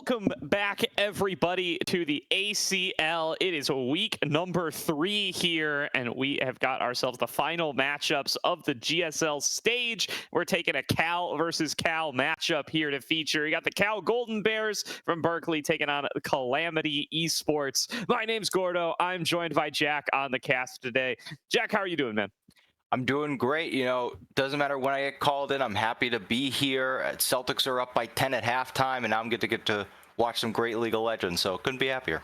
Welcome back, everybody, to the ACL. It is week number 3 here, and we have got ourselves the final matchups of the GSL stage. We're taking a Cal versus Cal matchup here to feature. You got the Cal Golden Bears from Berkeley taking on Calamity Esports. My name's Gordo. I'm joined by Jack on the cast today. Jack, how are you doing, man? I'm doing great. You know, doesn't matter when I get called in. I'm happy to be here. Celtics are up by 10 at halftime, and now I'm get to watch some great League of Legends, so couldn't be happier.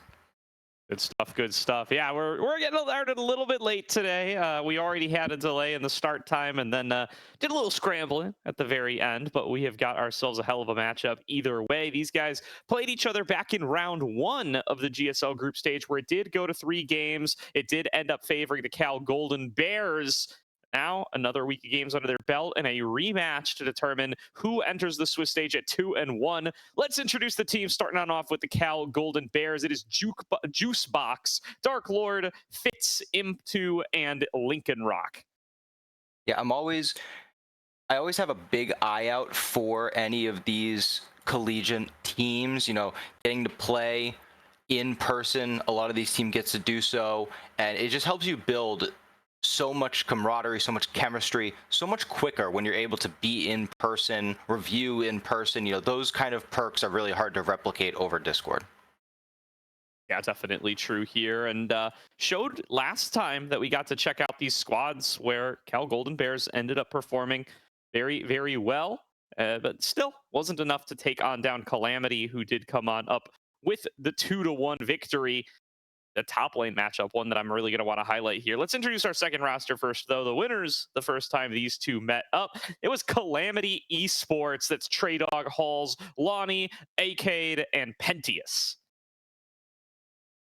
Good stuff, good stuff. Yeah, we're getting started a little bit late today. We already had a delay in the start time and then did a little scrambling at the very end, but we have got ourselves a hell of a matchup either way. These guys played each other back in round 1 of the GSL group stage, where it did go to 3 games. It did end up favoring the Cal Golden Bears. Now, another week of games under their belt and a rematch to determine who enters the Swiss stage at 2-1. Let's introduce the team, starting on off with the Cal Golden Bears. It is Juicebox, Dark Lord, Fitz, Imp2, and Lincoln Rock. Yeah, I always have a big eye out for any of these collegiate teams, you know, getting to play in person. A lot of these teams gets to do so, and it just helps you build so much camaraderie, so much chemistry, so much quicker when you're able to be in person, review in person. You know, those kind of perks are really hard to replicate over Discord. Yeah, definitely true here. And showed last time that we got to check out these squads where Cal Golden Bears ended up performing very, very well, but still wasn't enough to take on down Calamity, who did come on up with the 2-1 victory. The top lane matchup, one that I'm really going to want to highlight here. Let's introduce our second roster first, though. The winners, the first time these two met up, it was Calamity Esports. That's Trey Dog, Halls, Lonnie, Acade, and Pentius.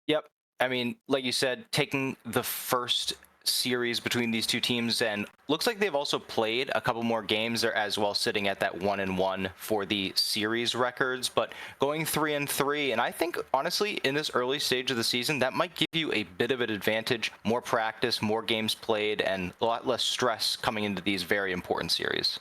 Yep. I mean, like you said, taking the first series between these two teams, and looks like they've also played a couple more games there as well, sitting at that 1-1 for the series records, but going 3-3. And I think honestly, in this early stage of the season, that might give you a bit of an advantage, more practice, more games played, and a lot less stress coming into these very important series.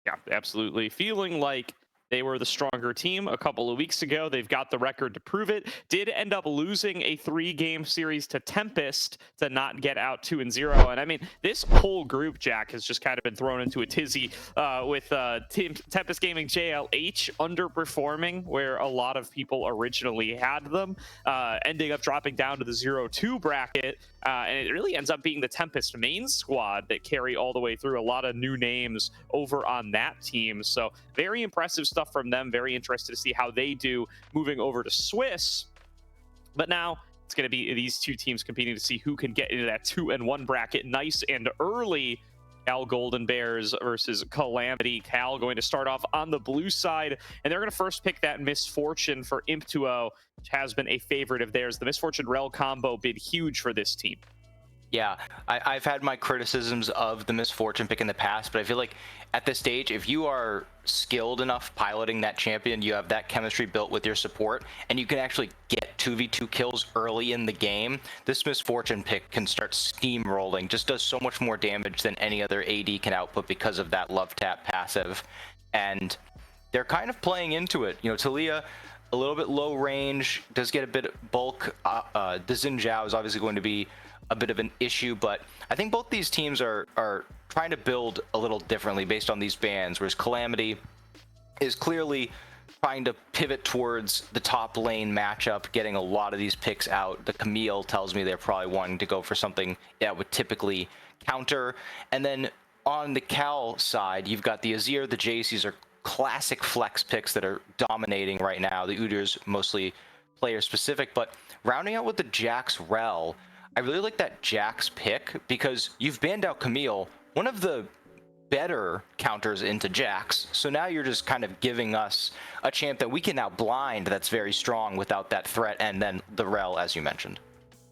Yeah, absolutely. Feeling like they were the stronger team a couple of weeks ago. They've got the record to prove it. Did end up losing a 3-game series to Tempest to not get out 2-0. And I mean, this whole group, Jack, has just kind of been thrown into a tizzy with Tempest Gaming JLH underperforming where a lot of people originally had them, ending up dropping down to the 0-2 bracket. And it really ends up being the Tempest main squad that carry all the way through. A lot of new names over on that team. So very impressive stuff from them. Very interested to see how they do moving over to Swiss. But now it's going to be these two teams competing to see who can get into that 2-1 bracket nice and early. Cal Golden Bears versus Calamity. Cal going to start off on the blue side, and they're going to first pick that Misfortune for Imp2, which has been a favorite of theirs. The Misfortune Rel combo been huge for this team. Yeah, I've had my criticisms of the Misfortune pick in the past, but I feel like at this stage, if you are skilled enough piloting that champion, you have that chemistry built with your support, and you can actually get 2v2 kills early in the game, this Misfortune pick can start steamrolling. Just does so much more damage than any other AD can output because of that love tap passive. And they're kind of playing into it. You know, Talia, a little bit low range, does get a bit of bulk. The Xin Zhao is obviously going to be a bit of an issue, but I think both these teams are trying to build a little differently based on these bans, whereas Calamity is clearly trying to pivot towards the top lane matchup, getting a lot of these picks out. The Camille tells me they're probably wanting to go for something that would typically counter. And then on the Cal side, you've got the Azir, the Jaycees are classic flex picks that are dominating right now. The Udyr's mostly player specific, but rounding out with the Jax Rel, I really like that Jax pick because you've banned out Camille, one of the better counters into Jax. So now you're just kind of giving us a champ that we can now blind that's very strong without that threat, and then the Rel, as you mentioned.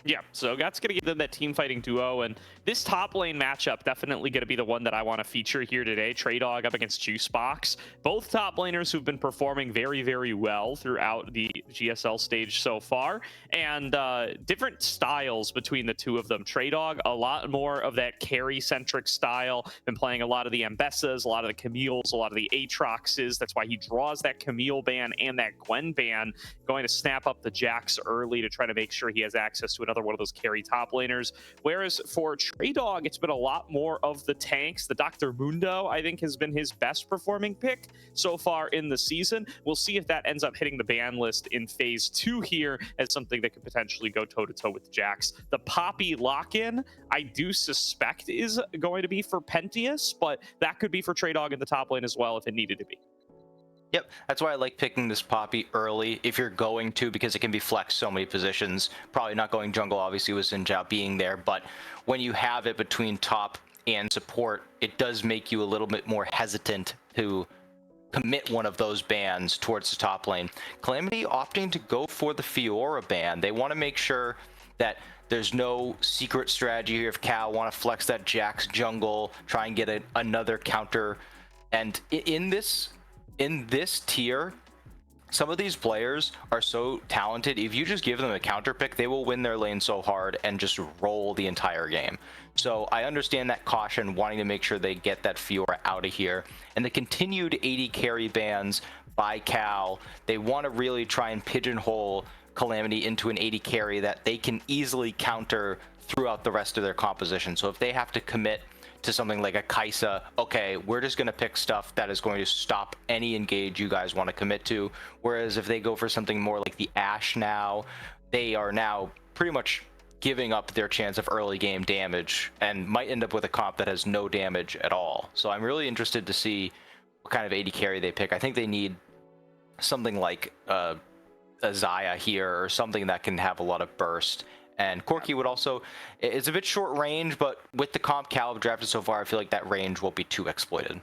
Yeah, so that's going to give them that team fighting duo, and this top lane matchup definitely going to be the one that I want to feature here today. Trey Dog up against Juicebox, both top laners who've been performing very, very well throughout the GSL stage so far, and different styles between the two of them. Trey Dog, a lot more of that carry-centric style, been playing a lot of the Ambessas, a lot of the Camille's, a lot of the Aatroxes. That's why he draws that Camille ban and that Gwen ban, going to snap up the Jax early to try to make sure he has access to another one of those carry top laners. Whereas for Trey Dog, it's been a lot more of the tanks. The Dr. Mundo, I think, has been his best performing pick so far in the season. We'll see if that ends up hitting the ban list in phase 2 here as something that could potentially go toe-to-toe with Jax. The Poppy lock-in, I do suspect is going to be for Pentious, but that could be for Trey Dog in the top lane as well if it needed to be. Yep, that's why I like picking this Poppy early if you're going to, because it can be flexed so many positions. Probably not going jungle, obviously, with Xin Zhao being there, but when you have it between top and support, it does make you a little bit more hesitant to commit one of those bans towards the top lane. Calamity opting to go for the Fiora ban. They want to make sure that there's no secret strategy here if Cal want to flex that Jax jungle, try and get another counter. And in this tier, some of these players are so talented. If you just give them a counter pick, they will win their lane so hard and just roll the entire game. So I understand that caution, wanting to make sure they get that Fiora out of here. And the continued 80 carry bans by Cal, they want to really try and pigeonhole Calamity into an 80 carry that they can easily counter throughout the rest of their composition. So if they have to commit to something like a Kaisa, okay, we're just going to pick stuff that is going to stop any engage you guys want to commit to. Whereas if they go for something more like the Ashe now, they are now pretty much giving up their chance of early game damage and might end up with a comp that has no damage at all. So I'm really interested to see what kind of 80 carry they pick. I think they need something like a Xayah here or something that can have a lot of burst. And Corki would also, it's a bit short range, but with the comp Cal have drafted so far, I feel like that range won't be too exploited.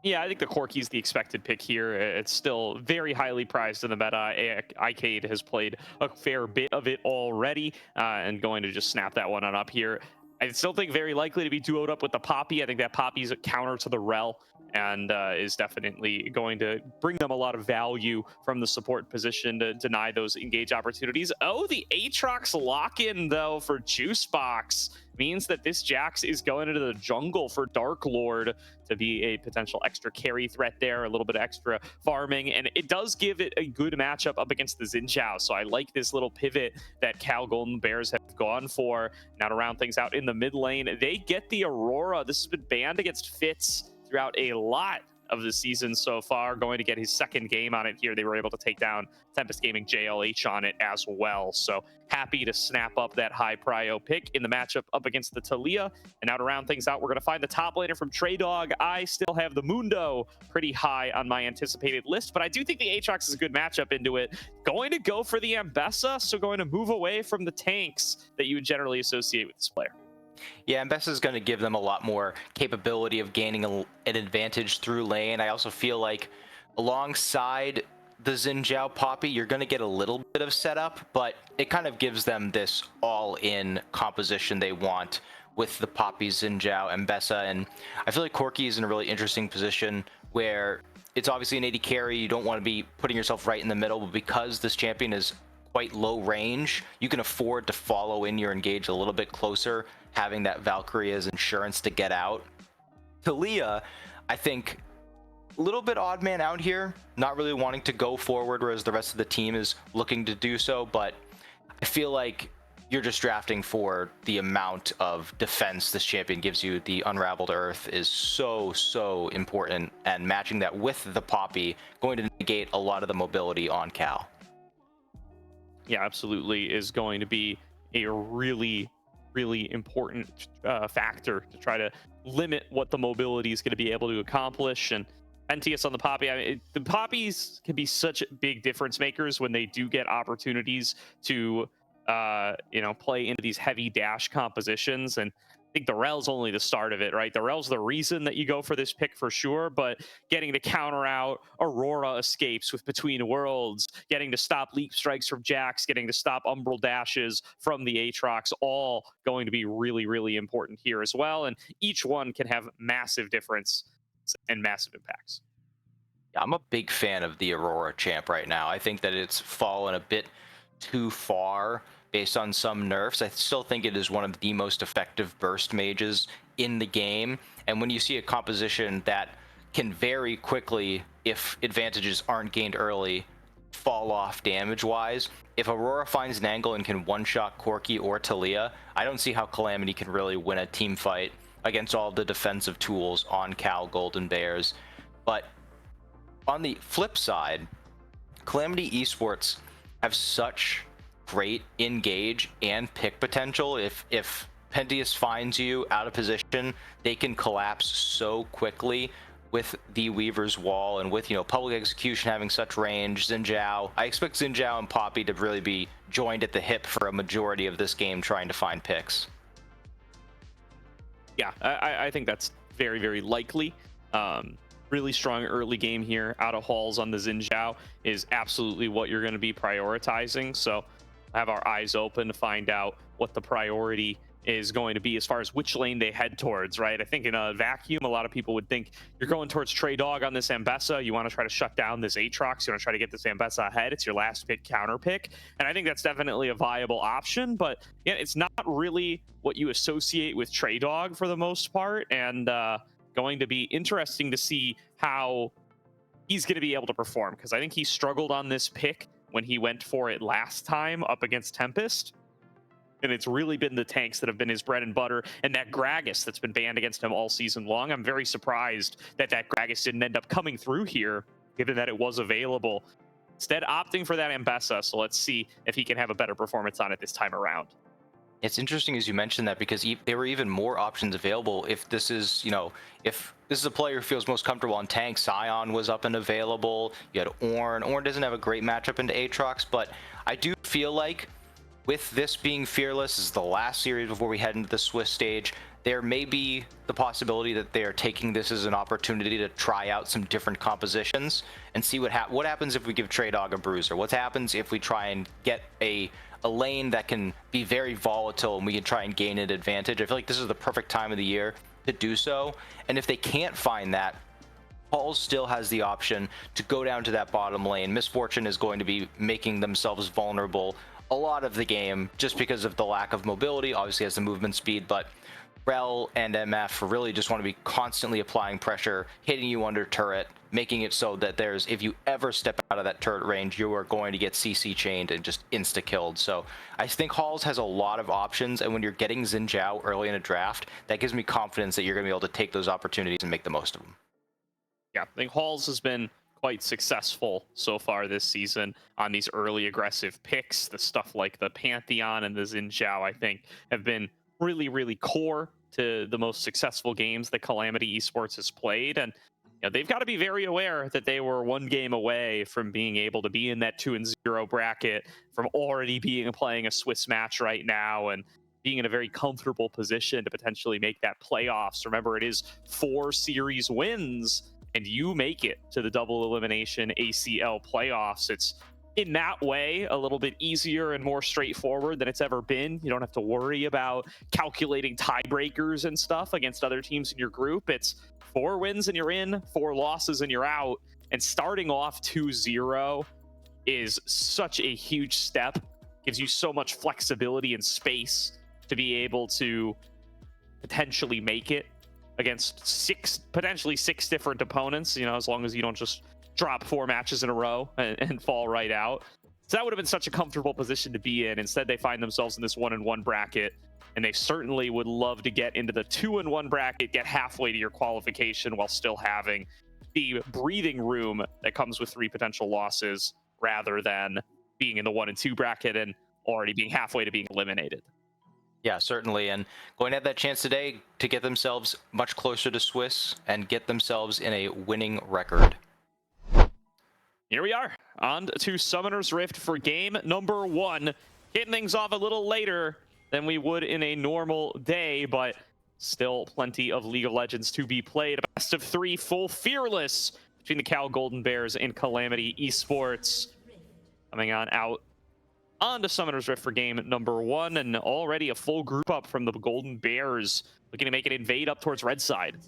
Yeah, I think the Corki's the expected pick here. It's still very highly prized in the meta. Icade has played a fair bit of it already, and going to just snap that one on up here. I still think very likely to be duoed up with the Poppy. I think that Poppy's a counter to the Rel, and is definitely going to bring them a lot of value from the support position to deny those engage opportunities. Oh, the Aatrox lock-in, though, for Juicebox means that this Jax is going into the jungle for Dark Lord to be a potential extra carry threat there, a little bit of extra farming, and it does give it a good matchup up against the Xin Zhao. So I like this little pivot that Cal Golden Bears have gone for. Now to round things out in the mid lane, they get the Aurora. This has been banned against Fitz throughout a lot of the season so far, going to get his second game on it here. They were able to take down Tempest Gaming JLH on it as well. So happy to snap up that high prio pick in the matchup up against the Talia. And now to round things out, we're going to find the top laner from Trey Dog. I still have the Mundo pretty high on my anticipated list, but I do think the Aatrox is a good matchup into it. Going to go for the Ambessa, so going to move away from the tanks that you would generally associate with this player. Yeah, Ambessa is going to give them a lot more capability of gaining an advantage through lane. I also feel like alongside the Xin Zhao Poppy, you're going to get a little bit of setup, but it kind of gives them this all-in composition they want with the Poppy, Xin Zhao, Ambessa. And I feel like Corki is in a really interesting position where it's obviously an 80 carry. You don't want to be putting yourself right in the middle, but because this champion is quite low range, you can afford to follow in your engage a little bit closer, having that Valkyrie as insurance to get out. Talia, I think, a little bit odd man out here, not really wanting to go forward, whereas the rest of the team is looking to do so, but I feel like you're just drafting for the amount of defense this champion gives you. The Unraveled Earth is so important, and matching that with the Poppy, going to negate a lot of the mobility on Cal. Yeah, absolutely is going to be a really important factor to try to limit what the mobility is going to be able to accomplish. And Pentious on the Poppy, I mean, the Poppies can be such big difference makers when they do get opportunities to play into these heavy dash compositions. And think the Rel's only the start of it, right? The Rel's the reason that you go for this pick for sure, but getting to counter out Aurora escapes with Between Worlds, getting to stop leap strikes from Jax, getting to stop Umbral dashes from the Aatrox, all going to be really, really important here as well. And each one can have massive difference and massive impacts. I'm a big fan of the Aurora champ right now. I think that it's fallen a bit too far based on some nerfs. I still think it is one of the most effective burst mages in the game. And when you see a composition that can very quickly, if advantages aren't gained early, fall off damage-wise, if Aurora finds an angle and can one-shot Corki or Talia, I don't see how Calamity can really win a team fight against all the defensive tools on Cal Golden Bears. But on the flip side, Calamity Esports have such great engage and pick potential. If Pentius finds you out of position, they can collapse so quickly with the Weaver's Wall, and with, you know, Public Execution having such range. Xin Zhao, I expect Xin Zhao and Poppy to really be joined at the hip for a majority of this game trying to find picks. Yeah, I think that's very, very likely. Really strong early game here out of Halls on the Xin Zhao is absolutely what you're going to be prioritizing. So have our eyes open to find out what the priority is going to be as far as which lane they head towards, right? I think in a vacuum, a lot of people would think you're going towards Trey Dog on this Ambessa. You want to try to shut down this Aatrox. You want to try to get this Ambessa ahead. It's your last pick, counter pick. And I think that's definitely a viable option, but yeah, it's not really what you associate with Trey Dog for the most part. And going to be interesting to see how he's going to be able to perform, because I think he struggled on this pick when he went for it last time up against Tempest. And it's really been the tanks that have been his bread and butter, and that Gragas that's been banned against him all season long. I'm very surprised that Gragas didn't end up coming through here, given that it was available. Instead, opting for that Ambessa, so let's see if he can have a better performance on it this time around. It's interesting as you mentioned that, because there were even more options available. If this is, you know, if this is a player who feels most comfortable on tank, Scion was up and available. You had Ornn. Ornn doesn't have a great matchup into Aatrox, but I do feel like with this being Fearless, this is the last series before we head into the Swiss stage, there may be the possibility that they are taking this as an opportunity to try out some different compositions and see what happens if we give Trey Dog a bruiser. What happens if we try and get a lane that can be very volatile and we can try and gain an advantage? I feel like this is the perfect time of the year to do so. And if they can't find that, Paul still has the option to go down to that bottom lane. Misfortune is going to be making themselves vulnerable a lot of the game just because of the lack of mobility. Obviously has the movement speed, but Rel and MF really just want to be constantly applying pressure, hitting you under turret, making it so that if you ever step out of that turret range, you are going to get CC chained and just insta-killed. So I think Halls has a lot of options, and when you're getting Xin Zhao early in a draft, that gives me confidence that you're going to be able to take those opportunities and make the most of them. Yeah, I think Halls has been quite successful so far this season on these early aggressive picks. The stuff like the Pantheon and the Xin Zhao, I think, have been really, really core to the most successful games that Calamity Esports has played. And you know, they've got to be very aware that they were one game away from being able to be in that 2-0 bracket, from already playing a Swiss match right now, and being in a very comfortable position to potentially make that playoffs. Remember, it is 4 series wins and you make it to the double elimination ACL playoffs. It's in that way a little bit easier and more straightforward than it's ever been. You don't have to worry about calculating tiebreakers and stuff against other teams in your group. It's 4 wins and you're in, 4 losses and you're out. And starting off 2-0 is such a huge step. Gives you so much flexibility and space to be able to potentially make it against potentially 6 different opponents, you know, as long as you don't just drop 4 matches in a row and fall right out. So that would have been such a comfortable position to be in. Instead, they find themselves in this 1-1 bracket, and they certainly would love to get into the 2-1 bracket, get halfway to your qualification while still having the breathing room that comes with 3 potential losses, rather than being in the 1-2 bracket and already being halfway to being eliminated. Yeah, certainly. And going to have that chance today to get themselves much closer to Swiss and get themselves in a winning record. Here we are, on to Summoner's Rift for game number 1. Getting things off a little later than we would in a normal day, but Still plenty of League of Legends to be played. A best of 3 full fearless between the Cal Golden Bears and Calamity Esports. Coming on out onto Summoner's Rift for game number 1, and already a full group up from the Golden Bears, looking to make an invade up towards red side.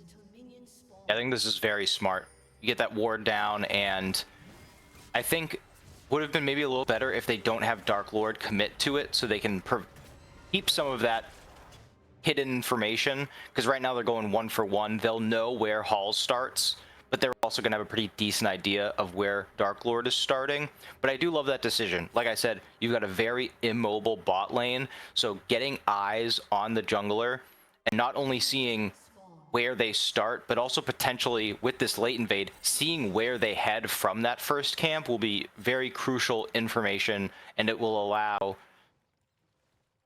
I think this is very smart. You get that ward down, and I think would have been maybe a little better if they don't have Dark Lord commit to it, so they can keep some of that hidden information, because right now they're going 1 for 1. They'll know where Halls starts, but they're also going to have a pretty decent idea of where Dark Lord is starting. But I do love that decision. Like I said, you've got a very immobile bot lane, so getting eyes on the jungler and not only seeing where they start, but also potentially with this late invade, seeing where they head from that first camp will be very crucial information, and it will allow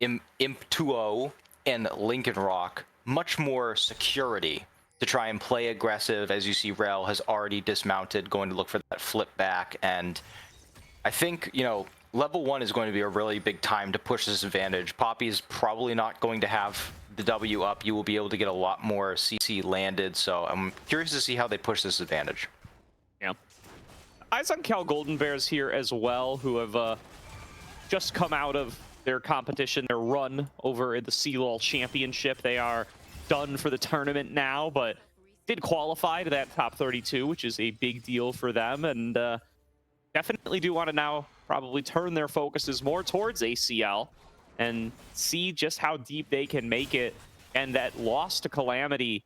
Imp2O and Lincoln Rock much more security to try and play aggressive. As you see, Rel has already dismounted, going to look for that flip back. And I think, you know, level 1 is going to be a really big time to push this advantage. Poppy is probably not going to have the W up. You will be able to get a lot more CC landed. So I'm curious to see how they push this advantage. Yeah. Eyes on Cal Golden Bears here as well, who have just come out of their competition, their run over in the CLOL Championship. They are done for the tournament now, but did qualify to that top 32, which is a big deal for them, and definitely do want to now probably turn their focuses more towards ACL and see just how deep they can make it. And that loss to Calamity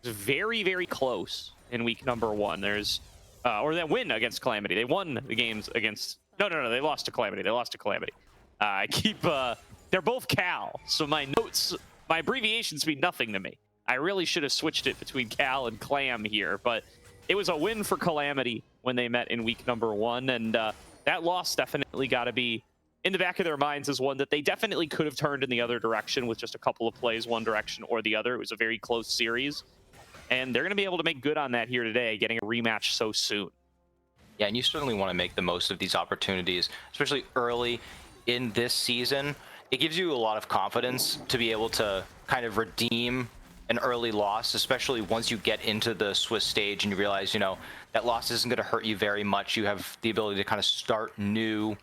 is very, very close in week number 1. There's or that win against Calamity. They won the games against... No, they lost to Calamity. I keep, they're both Cal, so my notes, my abbreviations mean nothing to me. I really should have switched it between Cal and Clam here, but it was a win for Calamity when they met in week number 1, and that loss definitely got to be in the back of their minds as one that they definitely could have turned in the other direction with just a couple of plays, one direction or the other. It was a very close series, and they're going to be able to make good on that here today, getting a rematch so soon. Yeah, and you certainly want to make the most of these opportunities, especially early in this season. It gives you a lot of confidence to be able to kind of redeem an early loss, especially once you get into the Swiss stage and you realize, you know, that loss isn't going to hurt you very much. You have the ability to kind of start new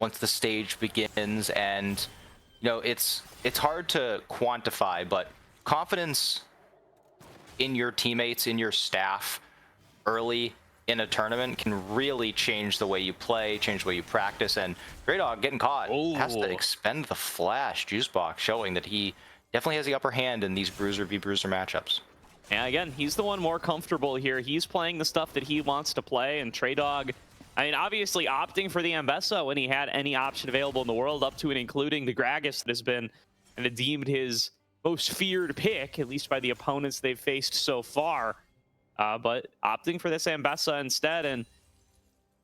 once the stage begins, and you know, it's hard to quantify, but confidence in your teammates, in your staff early in a tournament can really change the way you play, change the way you practice. And Grey Dog getting caught, has to expend the flash. Juicebox showing that he definitely has the upper hand in these bruiser v bruiser matchups. Yeah, again, he's the one more comfortable here. He's playing the stuff that he wants to play, and Trey Dog, I mean, obviously opting for the Ambessa when he had any option available in the world, up to and including the Gragas that has been and deemed his most feared pick, at least by the opponents they've faced so far. But opting for this Ambessa instead, and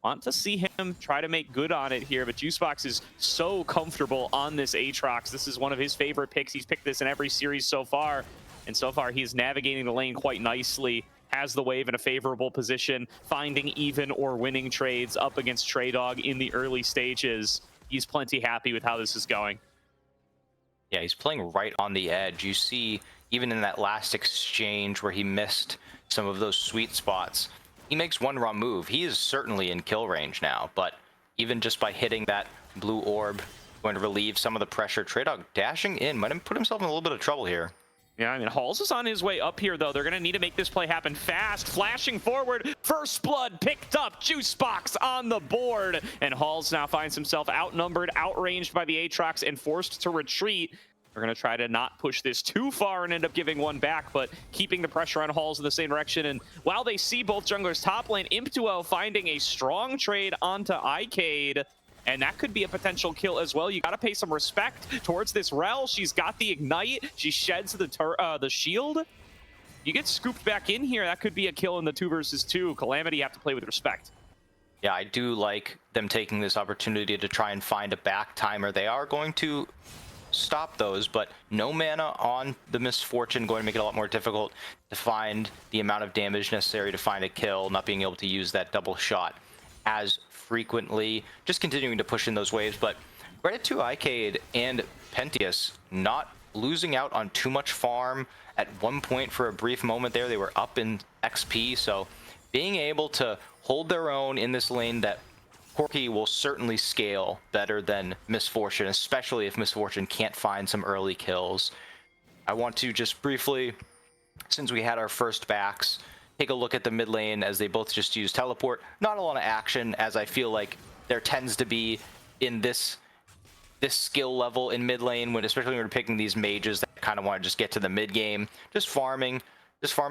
want to see him try to make good on it here. But Juicebox is so comfortable on this Aatrox. This is one of his favorite picks. He's picked this in every series so far, and so far he's navigating the lane quite nicely. Has the wave in a favorable position, finding even or winning trades up against Trey Dog in the early stages. He's plenty happy with how this is going. Yeah, he's playing right on the edge. You see, even in that last exchange where he missed some of those sweet spots, he makes one wrong move. He is certainly in kill range now, but even just by hitting that blue orb, going to relieve some of the pressure. Trey Dog dashing in, might have put himself in a little bit of trouble here. Yeah, I mean, Halls is on his way up here, though. They're going to need to make this play happen fast. Flashing forward, first blood picked up. Juicebox on the board. And Halls now finds himself outnumbered, outranged by the Aatrox, and forced to retreat. They're going to try to not push this too far and end up giving one back, but keeping the pressure on Halls in the same direction. And while they see both junglers top lane, Imp2O finding a strong trade onto Icade. And that could be a potential kill as well. You got to pay some respect towards this Rel. She's got the ignite. She sheds the shield. You get scooped back in here. That could be a kill in the 2 versus 2. Calamity, you have to play with respect. Yeah, I do like them taking this opportunity to try and find a back timer. They are going to stop those, but no mana on the Misfortune, going to make it a lot more difficult to find the amount of damage necessary to find a kill, not being able to use that double shot as frequently, just continuing to push in those waves. But credit to Icade and Pentius not losing out on too much farm. At one point, for a brief moment there, they were up in XP, so being able to hold their own in this lane that Corki will certainly scale better than Misfortune, especially if Misfortune can't find some early kills. I want to just briefly, since we had our first backs, take a look at the mid lane as they both just use teleport. Not a lot of action, as I feel like there tends to be in this skill level in mid lane, when especially when we're picking these mages that kind of want to just get to the mid game, just farming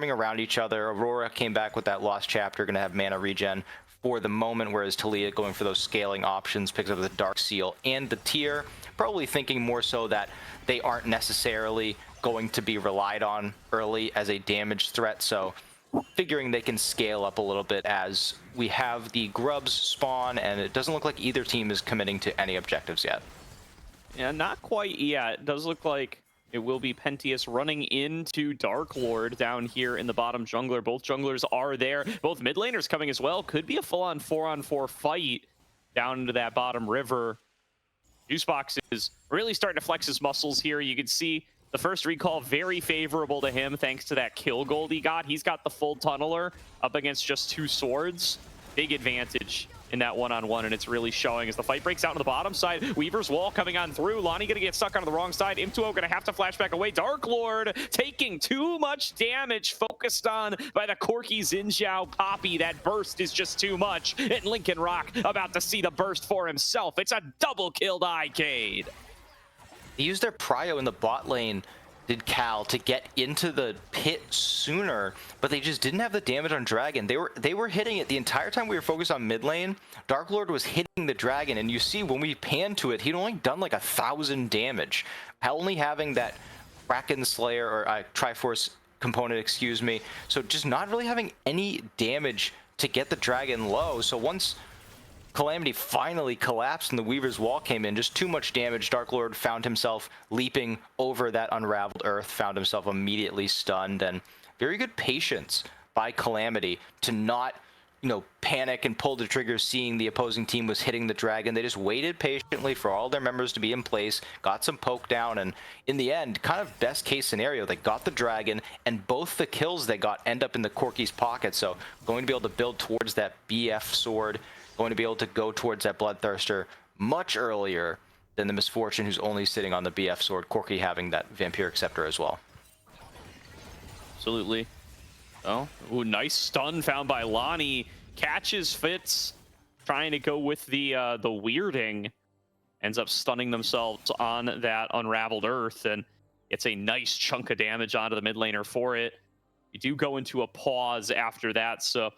around each other. Aurora came back with that lost chapter, gonna have mana regen for the moment, whereas Talia going for those scaling options, picks up the Dark Seal and the Tier, probably thinking more so that they aren't necessarily going to be relied on early as a damage threat, so figuring they can scale up a little bit as we have the grubs spawn, and it doesn't look like either team is committing to any objectives yet. Yeah, not quite yet. It does look like it will be Pentious running into Dark Lord down here in the bottom jungler. Both junglers are there. Both mid laners coming as well. Could be a full-on 4-on-4 fight down into that bottom river. Juicebox is really starting to flex his muscles here. You can see the first recall very favorable to him thanks to that kill gold he got. He's got the full tunneler up against just 2 swords. Big advantage in that one-on-one, and it's really showing as the fight breaks out on the bottom side. Weaver's wall coming on through. Lonnie gonna get stuck on the wrong side. Imtuo gonna have to flash back away. Dark Lord taking too much damage, focused on by the Corki Xinjiao Poppy. That burst is just too much, and Lincoln Rock about to see the burst for himself. It's a double kill to Icade. They used their prio in the bot lane, did Cal, to get into the pit sooner, but they just didn't have the damage on Dragon. They were hitting it the entire time we were focused on mid lane. Dark Lord was hitting the Dragon, and you see when we pan to it, he'd only done like 1,000 damage. Only having that Kraken Slayer, or Triforce component, excuse me, so just not really having any damage to get the Dragon low. So once Calamity finally collapsed and the Weaver's wall came in, just too much damage. Dark Lord found himself leaping over that unraveled earth, found himself immediately stunned, and very good patience by Calamity to not, panic and pull the trigger seeing the opposing team was hitting the Dragon. They just waited patiently for all their members to be in place, got some poke down, and in the end, kind of best case scenario, they got the Dragon, and both the kills they got end up in the Corki's pocket, so going to be able to build towards that BF sword, going to be able to go towards that Bloodthirster much earlier than the Misfortune, who's only sitting on the BF sword, Corki having that Vampiric Scepter as well. Absolutely. Oh, ooh, nice stun found by Lonnie. Catches Fitz, trying to go with the weirding. Ends up stunning themselves on that unraveled earth, and gets a nice chunk of damage onto the mid laner for it. You do go into a pause after that, so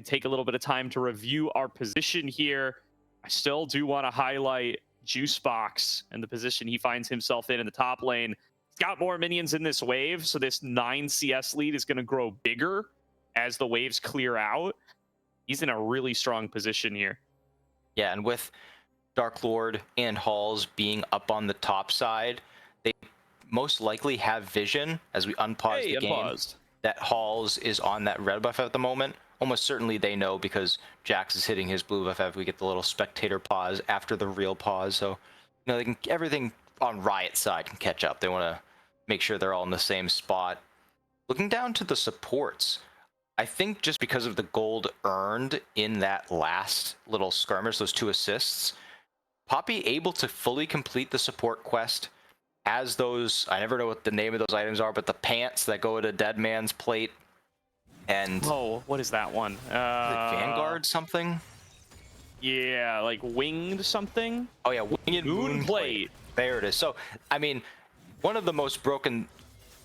take a little bit of time to review our position here. I still do want to highlight Juicebox and the position he finds himself in the top lane. He's got more minions in this wave, so this 9 CS lead is going to grow bigger as the waves clear out. He's in a really strong position here. Yeah, and with Dark Lord and Halls being up on the top side, they most likely have vision as we unpause the game that Halls is on that red buff at the moment. Almost certainly they know, because Jax is hitting his blue buff. We get the little spectator pause after the real pause, so they can, everything on Riot's side can catch up. They want to make sure they're all in the same spot. Looking down to the supports, I think just because of the gold earned in that last little skirmish, those 2 assists, Poppy able to fully complete the support quest, has those, I never know what the name of those items are, but the pants that go to Dead Man's plate. And what is that one? Vanguard something? Yeah, like winged something? Oh yeah, winged moon plate. There it is. So, I mean, one of the most broken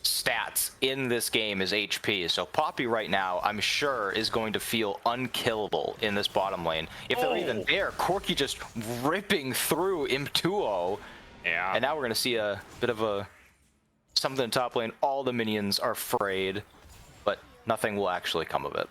stats in this game is HP. So Poppy right now, I'm sure, is going to feel unkillable in this bottom lane. If they're even there, Corki just ripping through Imtuo. Yeah. And now we're going to see a bit of a something in top lane. All the minions are frayed, but nothing will actually come of it.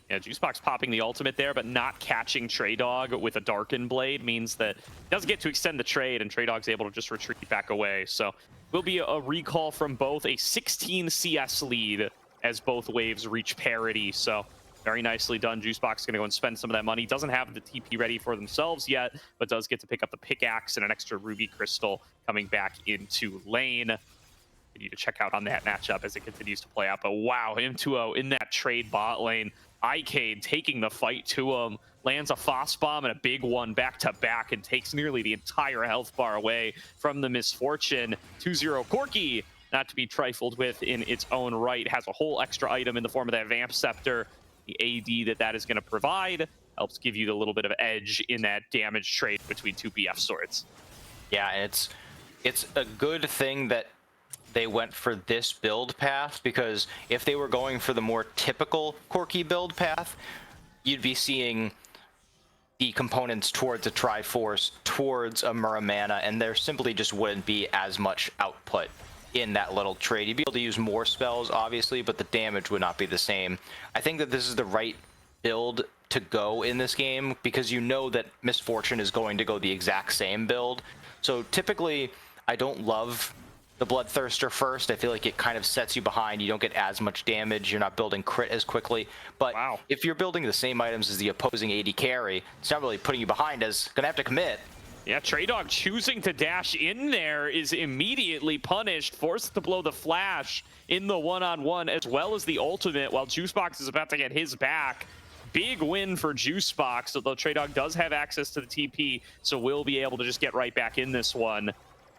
Yeah, Juicebox popping the ultimate there, but not catching Trey Dog with a Darkened Blade means that he doesn't get to extend the trade, and Trey Dog's able to just retreat back away. So will be a recall from both, a 16 CS lead as both waves reach parity. So very nicely done. Juicebox is going to go and spend some of that money. Doesn't have the TP ready for themselves yet, but does get to pick up the pickaxe and an extra ruby crystal coming back into lane. continue to check out on that matchup as it continues to play out. But wow, M2O in that trade bot lane. Icade taking the fight to him, lands a Phos Bomb and a big one back to back and takes nearly the entire health bar away from the Misfortune. 2-0 Corki, not to be trifled with in its own right, has a whole extra item in the form of that Vamp Scepter. The AD that is going to provide helps give you a little bit of edge in that damage trade between two BF swords. Yeah, and it's a good thing that they went for this build path, because if they were going for the more typical Corki build path, you'd be seeing the components towards a Triforce, towards a Muramana, and there simply just wouldn't be as much output in that little trade. You'd be able to use more spells, obviously, but the damage would not be the same. I think that this is the right build to go in this game, because you know that Misfortune is going to go the exact same build. So typically, I don't love the Bloodthirster first. I feel like it kind of sets you behind. You don't get as much damage. You're not building crit as quickly. But if you're building the same items as the opposing AD carry, it's not really putting you behind, as gonna have to commit. Yeah, Traydog choosing to dash in there is immediately punished, forced to blow the flash in the one-on-one as well as the ultimate, while Juicebox is about to get his back. Big win for Juicebox, although Traydog does have access to the TP, so will be able to just get right back in this one.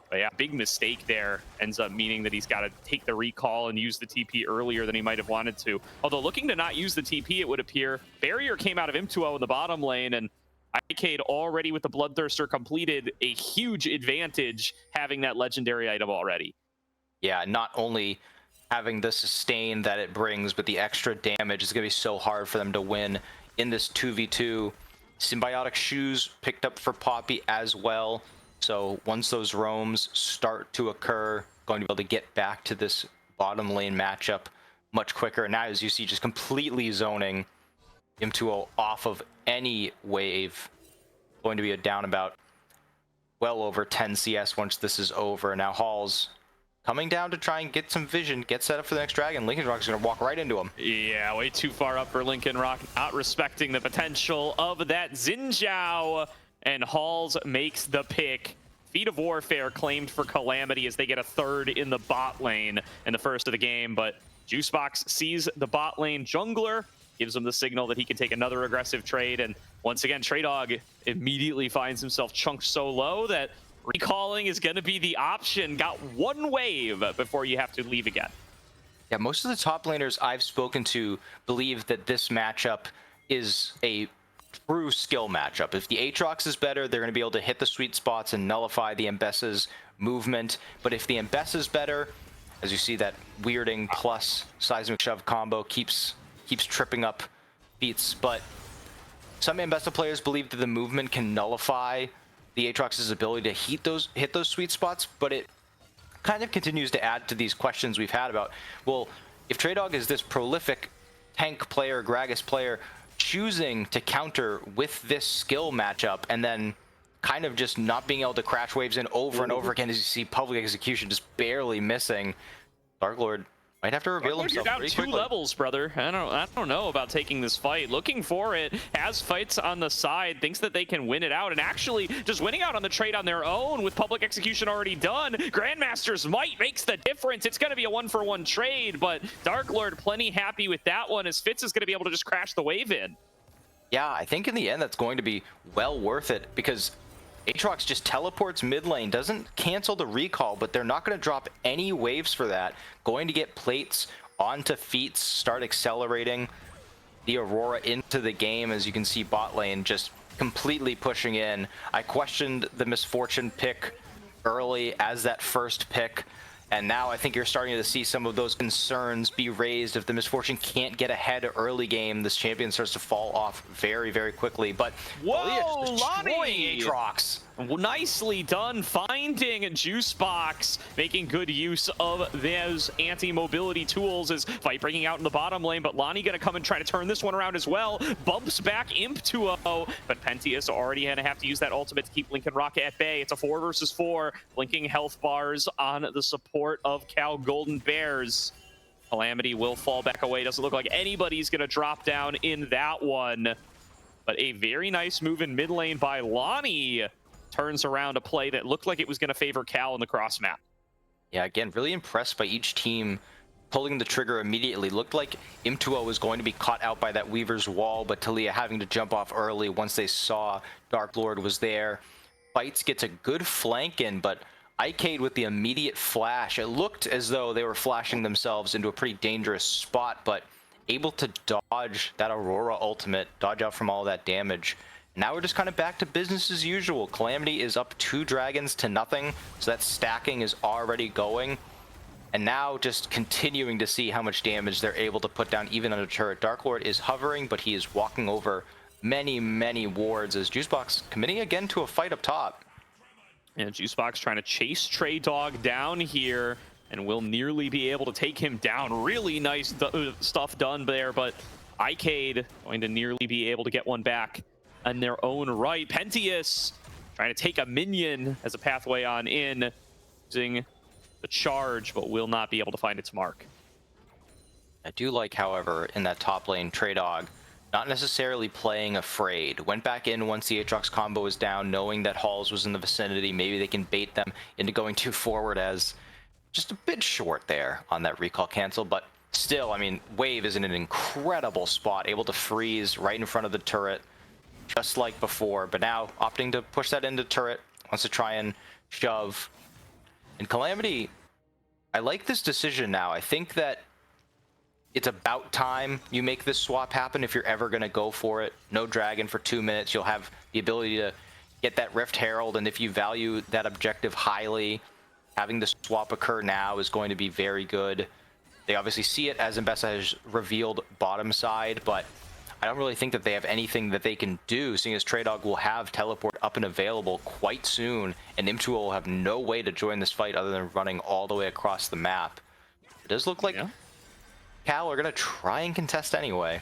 But yeah, big mistake there. Ends up meaning that he's got to take the recall and use the TP earlier than he might have wanted to. Although looking to not use the TP, it would appear. Barrier came out of M2O in the bottom lane, and Icade already with the Bloodthirster completed, a huge advantage having that legendary item already. Yeah, not only having the sustain that it brings, but the extra damage is going to be so hard for them to win in this 2v2. Symbiotic Shoes picked up for Poppy as well. So once those roams start to occur, going to be able to get back to this bottom lane matchup much quicker. And now, as you see, just completely zoning M2O off of any wave. Going to be a down about well over 10 CS once this is over. Now Hall's coming down to try and get some vision, get set up for the next dragon. Lincoln Rock's going to walk right into him. Yeah, way too far up for Lincoln Rock, not respecting the potential of that Xin Zhao. And Halls makes the pick. Feat of Warfare claimed for Calamity as they get a third in the bot lane in the first of the game. But Juicebox sees the bot lane jungler, gives him the signal that he can take another aggressive trade. And once again, Traydog immediately finds himself chunked so low that recalling is going to be the option. Got one wave before you have to leave again. Yeah, most of the top laners I've spoken to believe that this matchup is a true skill matchup. If the Aatrox is better, they're going to be able to hit the sweet spots and nullify the Mbessa's movement. But if the Mbessa is better, as you see, that weirding plus seismic shove combo keeps tripping up beats. But some Mbessa players believe that the movement can nullify the Aatrox's ability to hit those sweet spots, but it kind of continues to add to these questions we've had about, well, if Traydog is this prolific tank player, Gragas player, choosing to counter with this skill matchup and then kind of just not being able to crash waves in over and over again, as you see public execution just barely missing, Dark Lord might have to reveal himself you're down pretty two quickly. levels, brother. I don't know about taking this fight. Looking for it, has fights on the side, thinks that they can win it out, and actually just winning out on the trade on their own with public execution already done. Grandmaster's Might makes the difference. It's going to be a 1-for-1 trade, but Dark Lord plenty happy with that one, as Fitz is going to be able to just crash the wave in. Yeah, I think in the end that's going to be well worth it, because Aatrox just teleports mid lane, doesn't cancel the recall, but they're not going to drop any waves for that. Going to get plates onto Feats, start accelerating the Aurora into the game. As you can see, bot lane just completely pushing in. I questioned the Misfortune pick early as that first pick, and now I think you're starting to see some of those concerns be raised. If the Misfortune can't get ahead early game, this champion starts to fall off very, very quickly. But whoa, just destroying Aatrox. Nicely done, finding Juicebox, making good use of those anti-mobility tools as fight breaking out in the bottom lane, but Lonnie gonna come and try to turn this one around as well. Bumps back Imp to 0, but Pentius already gonna have to use that ultimate to keep Lincoln Rock at bay. It's a 4 versus 4, blinking health bars on the support of Cal Golden Bears. Calamity will fall back away. Doesn't look like anybody's gonna drop down in that one, but a very nice move in mid lane by Lonnie turns around a play that looked like it was going to favor Cal in the cross map. Yeah, again, really impressed by each team pulling the trigger immediately. Looked like Imtuo was going to be caught out by that Weaver's wall, but Talia having to jump off early once they saw Dark Lord was there. Fights gets a good flank in, but Icade with the immediate flash. It looked as though they were flashing themselves into a pretty dangerous spot, but able to dodge that Aurora ultimate, dodge out from all that damage. Now we're just kind of back to business as usual. Calamity is up 2 dragons to nothing, so that stacking is already going. And now just continuing to see how much damage they're able to put down even on a turret. Dark Lord is hovering, but he is walking over many wards as Juicebox committing again to a fight up top. And Juicebox trying to chase Trey Dog down here and will nearly be able to take him down. Really nice stuff done there, but Icade going to nearly be able to get one back in their own right. Pentius trying to take a minion as a pathway on in, using the charge, but will not be able to find its mark. I do like, however, in that top lane, Trey Dog not necessarily playing afraid. Went back in once the Aatrox combo was down, knowing that Halls was in the vicinity. Maybe they can bait them into going too forward, as just a bit short there on that recall cancel. But still, I mean, Wave is in an incredible spot, able to freeze right in front of the turret, just like before. But now opting to push that into turret, wants to try and shove. And Calamity, I like this decision now. I think that it's about time you make this swap happen if you're ever going to go for it. No dragon for 2 minutes. You'll have the ability to get that Rift Herald, and if you value that objective highly, having the swap occur now is going to be very good. They obviously see it, as Mbessa has revealed, bottom side, but I don't really think that they have anything that they can do, seeing as Trey Dog will have teleport up and available quite soon, and Imtuo will have no way to join this fight other than running all the way across the map. It does look like Cal are going to try and contest anyway.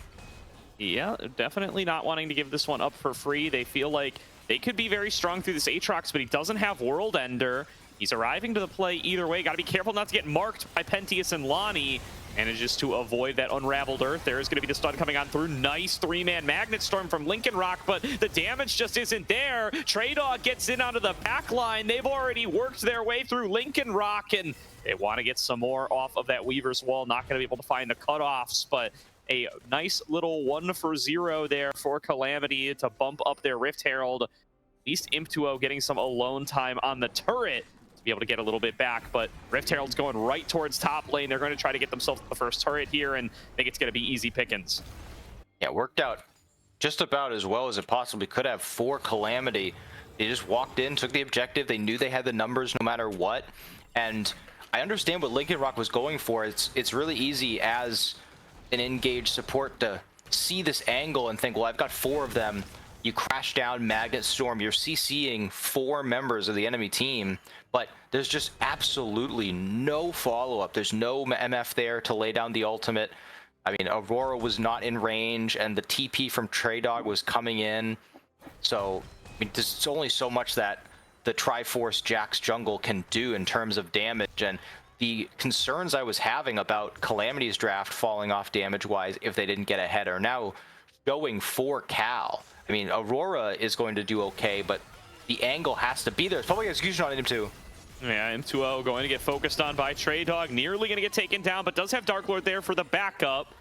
Yeah, definitely not wanting to give this one up for free. They feel like they could be very strong through this Aatrox, but he doesn't have World Ender. He's arriving to the play either way. Got to be careful not to get marked by Pentius and Lonnie. And it's just to avoid that Unraveled Earth. There is going to be the stun coming on through. Nice 3-man Magnet Storm from Lincoln Rock, but the damage just isn't there. Trey Dog gets in onto the back line. They've already worked their way through Lincoln Rock, and they want to get some more off of that Weaver's Wall. Not going to be able to find the cutoffs, but a nice little 1-for-0 there for Calamity to bump up their Rift Herald. At least Imtuo getting some alone time on the turret to be able to get a little bit back, but Rift Herald's going right towards top lane. They're going to try to get themselves the first turret here, and I think it's going to be easy pickings. Yeah, worked out just about as well as it possibly could have for Calamity. They just walked in, took the objective. They knew they had the numbers no matter what, and I understand what Lincoln Rock was going for. It's really easy as an engaged support to see this angle and think, well, I've got 4 of them. You crash down Magnet Storm, you're CCing 4 members of the enemy team, but there's just absolutely no follow-up. There's no MF there to lay down the ultimate. I mean, Aurora was not in range, and the TP from Trey Dog was coming in. So, I mean, there's only so much that the Triforce Jax jungle can do in terms of damage, and the concerns I was having about Calamity's draft falling off damage-wise if they didn't get ahead are now showing for Cal. I mean, Aurora is going to do okay, but the angle has to be there. It's public execution on him too. Yeah, M2O going to get focused on by Trey Dog. Nearly going to get taken down, but does have Dark Lord there for the backup.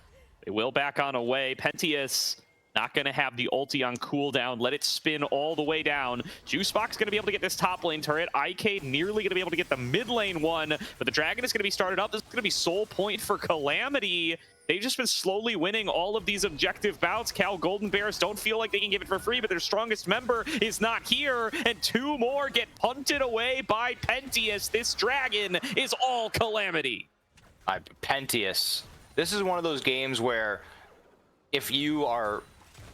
They will back on away. Pentius not going to have the ulti on cooldown. Let it spin all the way down. Juicebox going to be able to get this top lane turret. Icade nearly going to be able to get the mid lane one, but the Dragon is going to be started up. This is going to be soul point for Calamity. They've just been slowly winning all of these objective bouts. Cal Golden Bears don't feel like they can give it for free, but their strongest member is not here, and 2 more get punted away by Pentius. This Dragon is all Calamity. Pentius. This is one of those games where if you are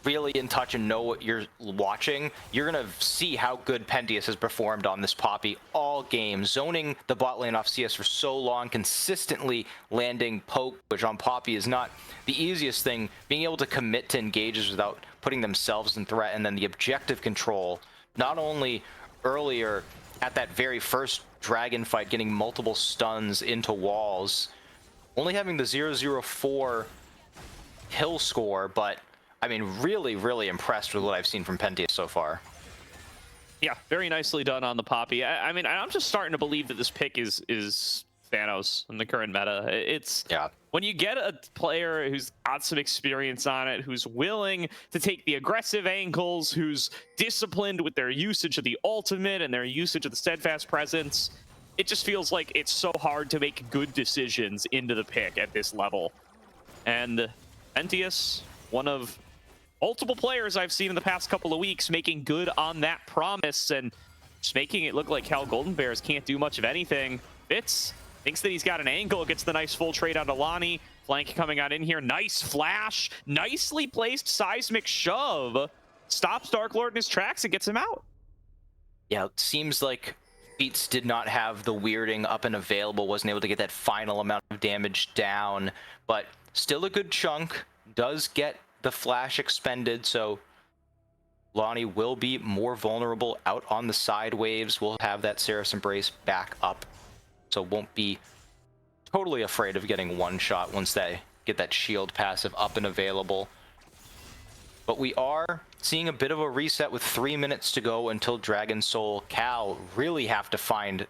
really in touch and know what you're watching, you're going to see how good Pentius has performed on this Poppy all game, zoning the bot lane off CS for so long, consistently landing poke, which on Poppy is not the easiest thing, being able to commit to engages without putting themselves in threat, and then the objective control, not only earlier at that very first dragon fight, getting multiple stuns into walls, only having the 0-0-4 kill score, but I mean, really, really impressed with what I've seen from Pentius so far. Yeah, very nicely done on the Poppy. I mean, I'm just starting to believe that this pick is Thanos in the current meta. It's Yeah. when you get a player who's got some experience on it, who's willing to take the aggressive angles, who's disciplined with their usage of the ultimate and their usage of the steadfast presence, it just feels like it's so hard to make good decisions into the pick at this level. And Pentius, one of multiple players I've seen in the past couple of weeks making good on that promise and just making it look like Cal Golden Bears can't do much of anything. Fitz thinks that he's got an angle, gets the nice full trade onto Lonnie. Flank coming on in here. Nice flash. Nicely placed seismic shove. Stops Dark Lord in his tracks and gets him out. Yeah, it seems like Beats did not have the weirding up and available, wasn't able to get that final amount of damage down, but still a good chunk. Does get the flash expended, so Lonnie will be more vulnerable out on the side waves. We'll have that Seraph's Embrace back up, so won't be totally afraid of getting one shot once they get that shield passive up and available. But we are seeing a bit of a reset with 3 minutes to go until Dragon Soul. Cal really have to find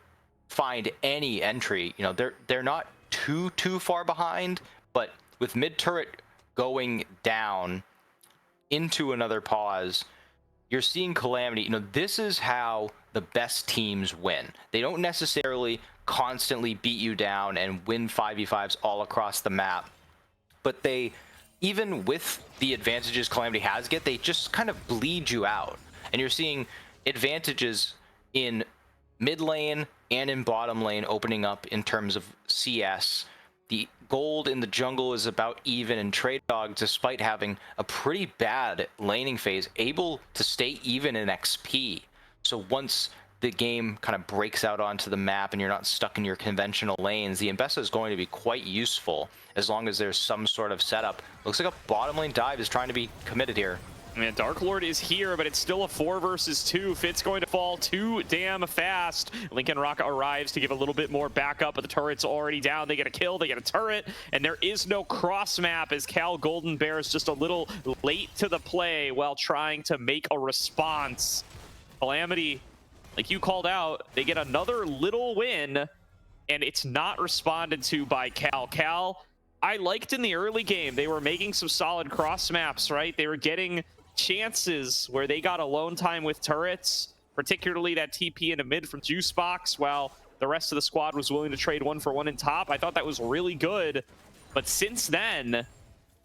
any entry. You know, they're not too far behind, but with mid turret going down into another pause, you're seeing Calamity. You know, this is how the best teams win. They don't necessarily constantly beat you down and win 5v5s all across the map, but they, even with the advantages Calamity has they just kind of bleed you out. And you're seeing advantages in mid lane and in bottom lane opening up in terms of CS. The gold in the jungle is about even, and Trade Dog, despite having a pretty bad laning phase, able to stay even in XP. So once the game kind of breaks out onto the map and you're not stuck in your conventional lanes, the Mbessa is going to be quite useful as long as there's some sort of setup. Looks like a bottom lane dive is trying to be committed here. Man, Dark Lord is here, but it's still a 4 versus 2. Fitz going to fall too damn fast. Lincoln Rock arrives to give a little bit more backup, but the turret's already down. They get a kill, they get a turret, and there is no cross map as Cal Golden Bears just a little late to the play while trying to make a response. Calamity, like you called out, they get another little win, and it's not responded to by Cal. Cal, I liked in the early game, they were making some solid cross maps, right? They were getting chances where they got alone time with turrets, particularly that TP into mid from Juicebox, while the rest of the squad was willing to trade 1-for-1 in top. I thought that was really good, but since then,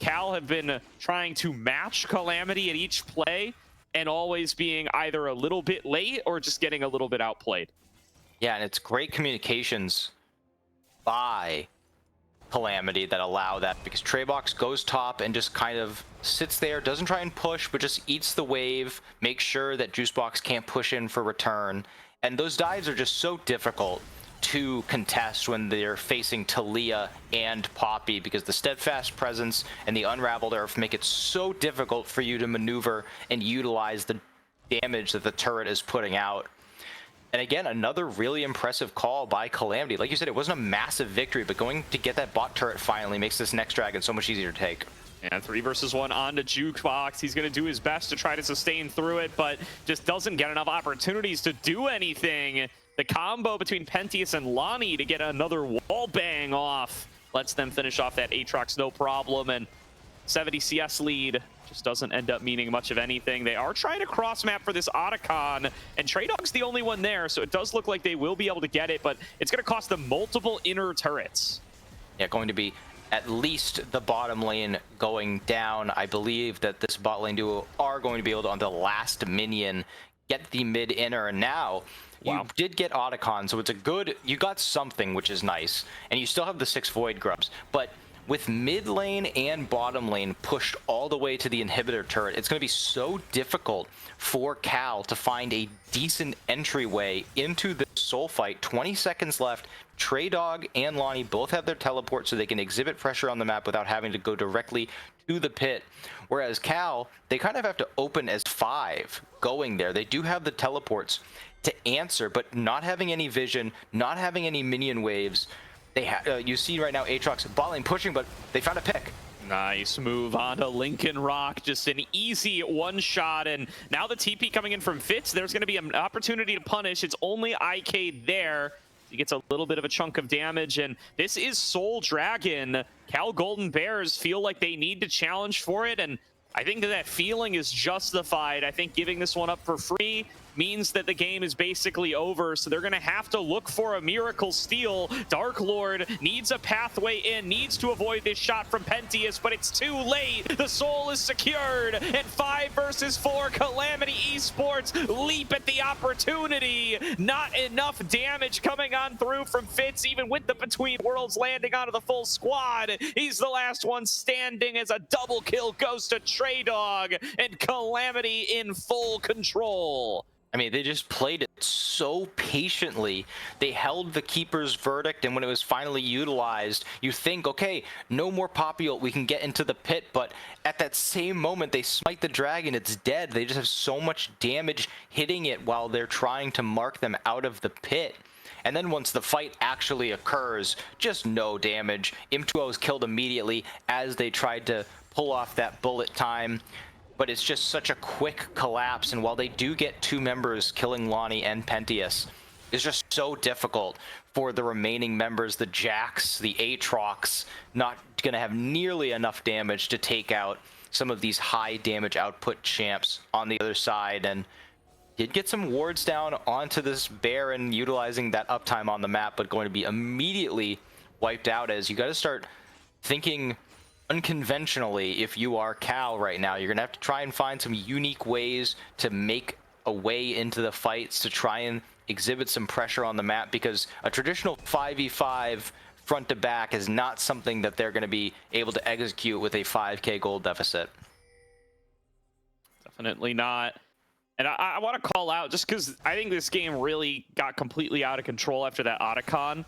Cal have been trying to match Calamity at each play and always being either a little bit late or just getting a little bit outplayed. Yeah, and it's great communications by Calamity that allow that, because Treybox goes top and just kind of sits there, doesn't try and push, but just eats the wave, makes sure that Juicebox can't push in for return. And those dives are just so difficult to contest when they're facing Talia and Poppy, because the steadfast presence and the unraveled earth make it so difficult for you to maneuver and utilize the damage that the turret is putting out. And again, another really impressive call by Calamity. Like you said, it wasn't a massive victory, but going to get that bot turret finally makes this next dragon so much easier to take. And 3 versus 1 onto Jukebox. He's going to do his best to try to sustain through it, but just doesn't get enough opportunities to do anything. The combo between Pentius and Lonnie to get another wall bang off lets them finish off that Aatrox no problem, and 70 CS lead just doesn't end up meaning much of anything. They are trying to cross map for this Otacon, and Trey Dog's the only one there, so it does look like they will be able to get it, but it's going to cost them multiple inner turrets. Yeah, going to be at least the bottom lane going down. I believe that this bot lane duo are going to be able to, on the last minion, get the mid inner, and now you did get Otacon, so it's a good, you got something, which is nice, and you still have the 6 Void Grubs, but with mid lane and bottom lane pushed all the way to the inhibitor turret, it's going to be so difficult for Cal to find a decent entryway into the soul fight. 20 seconds left. Trey Dog and Lonnie both have their teleport, so they can exhibit pressure on the map without having to go directly to the pit. Whereas Cal, they kind of have to open as 5 going there. They do have the teleports to answer, but not having any vision, not having any minion waves. You see right now Aatrox bot lane pushing, but they found a pick. Nice move onto Lincoln Rock. Just an easy one shot. And now the TP coming in from Fitz. There's going to be an opportunity to punish. It's only IK there. He gets a little bit of a chunk of damage. And this is Soul Dragon. Cal Golden Bears feel like they need to challenge for it. And I think that feeling is justified. I think giving this one up for free means that the game is basically over, so they're going to have to look for a miracle steal. Dark Lord needs a pathway in, needs to avoid this shot from Pentius, but it's too late. The soul is secured, and 5 versus 4, Calamity Esports leap at the opportunity. Not enough damage coming on through from Fitz, even with the Between Worlds landing onto the full squad. He's the last one standing as a double kill goes to Trey Dog, and Calamity in full control. I mean, they just played it so patiently. They held the keeper's verdict, and when it was finally utilized, you think, okay, no more Popule, we can get into the pit, but at that same moment, they smite the dragon, it's dead. They just have so much damage hitting it while they're trying to mark them out of the pit. And then once the fight actually occurs, just no damage. Im2O is killed immediately as they tried to pull off that bullet time. But it's just such a quick collapse, and while they do get 2 members killing Lonnie and Pentius, it's just so difficult for the remaining members, the Jax, the Aatrox, not going to have nearly enough damage to take out some of these high damage output champs on the other side. And did get some wards down onto this Baron, utilizing that uptime on the map, but going to be immediately wiped out. As you got to start thinking unconventionally. If you are Cal right now, you're gonna have to try and find some unique ways to make a way into the fights, to try and exhibit some pressure on the map, because a traditional 5v5 front to back is not something that they're going to be able to execute with a 5k gold deficit. Definitely not. And I want to call out, just because I think this game really got completely out of control after that Otacon.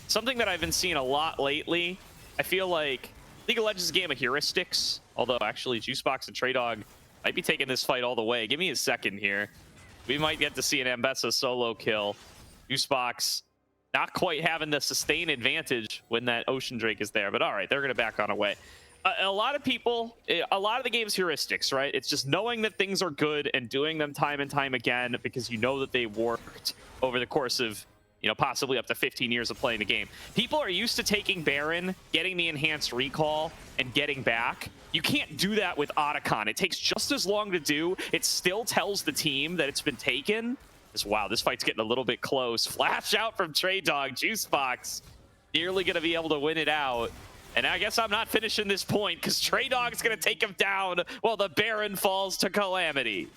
Something that I've been seeing a lot lately, I feel like League of Legends is a game of heuristics, although actually Juicebox and Trey Dog might be taking this fight all the way. Give me a second here. We might get to see an Ambessa solo kill. Juicebox not quite having the sustain advantage when that Ocean Drake is there, but all right, they're going to back on away. A lot of people, a lot of the game's heuristics, right? It's just knowing that things are good and doing them time and time again because you know that they worked over the course of, you know, possibly up to 15 years of playing the game. People are used to taking Baron, getting the enhanced recall, and getting back. You can't do that with Otacon. It takes just as long to do. It still tells the team that it's been taken. Wow, this fight's getting a little bit close. Flash out from Trey Dog. Juicebox nearly going to be able to win it out. And I guess I'm not finishing this point because Trey Dog's going to take him down while the Baron falls to Calamity.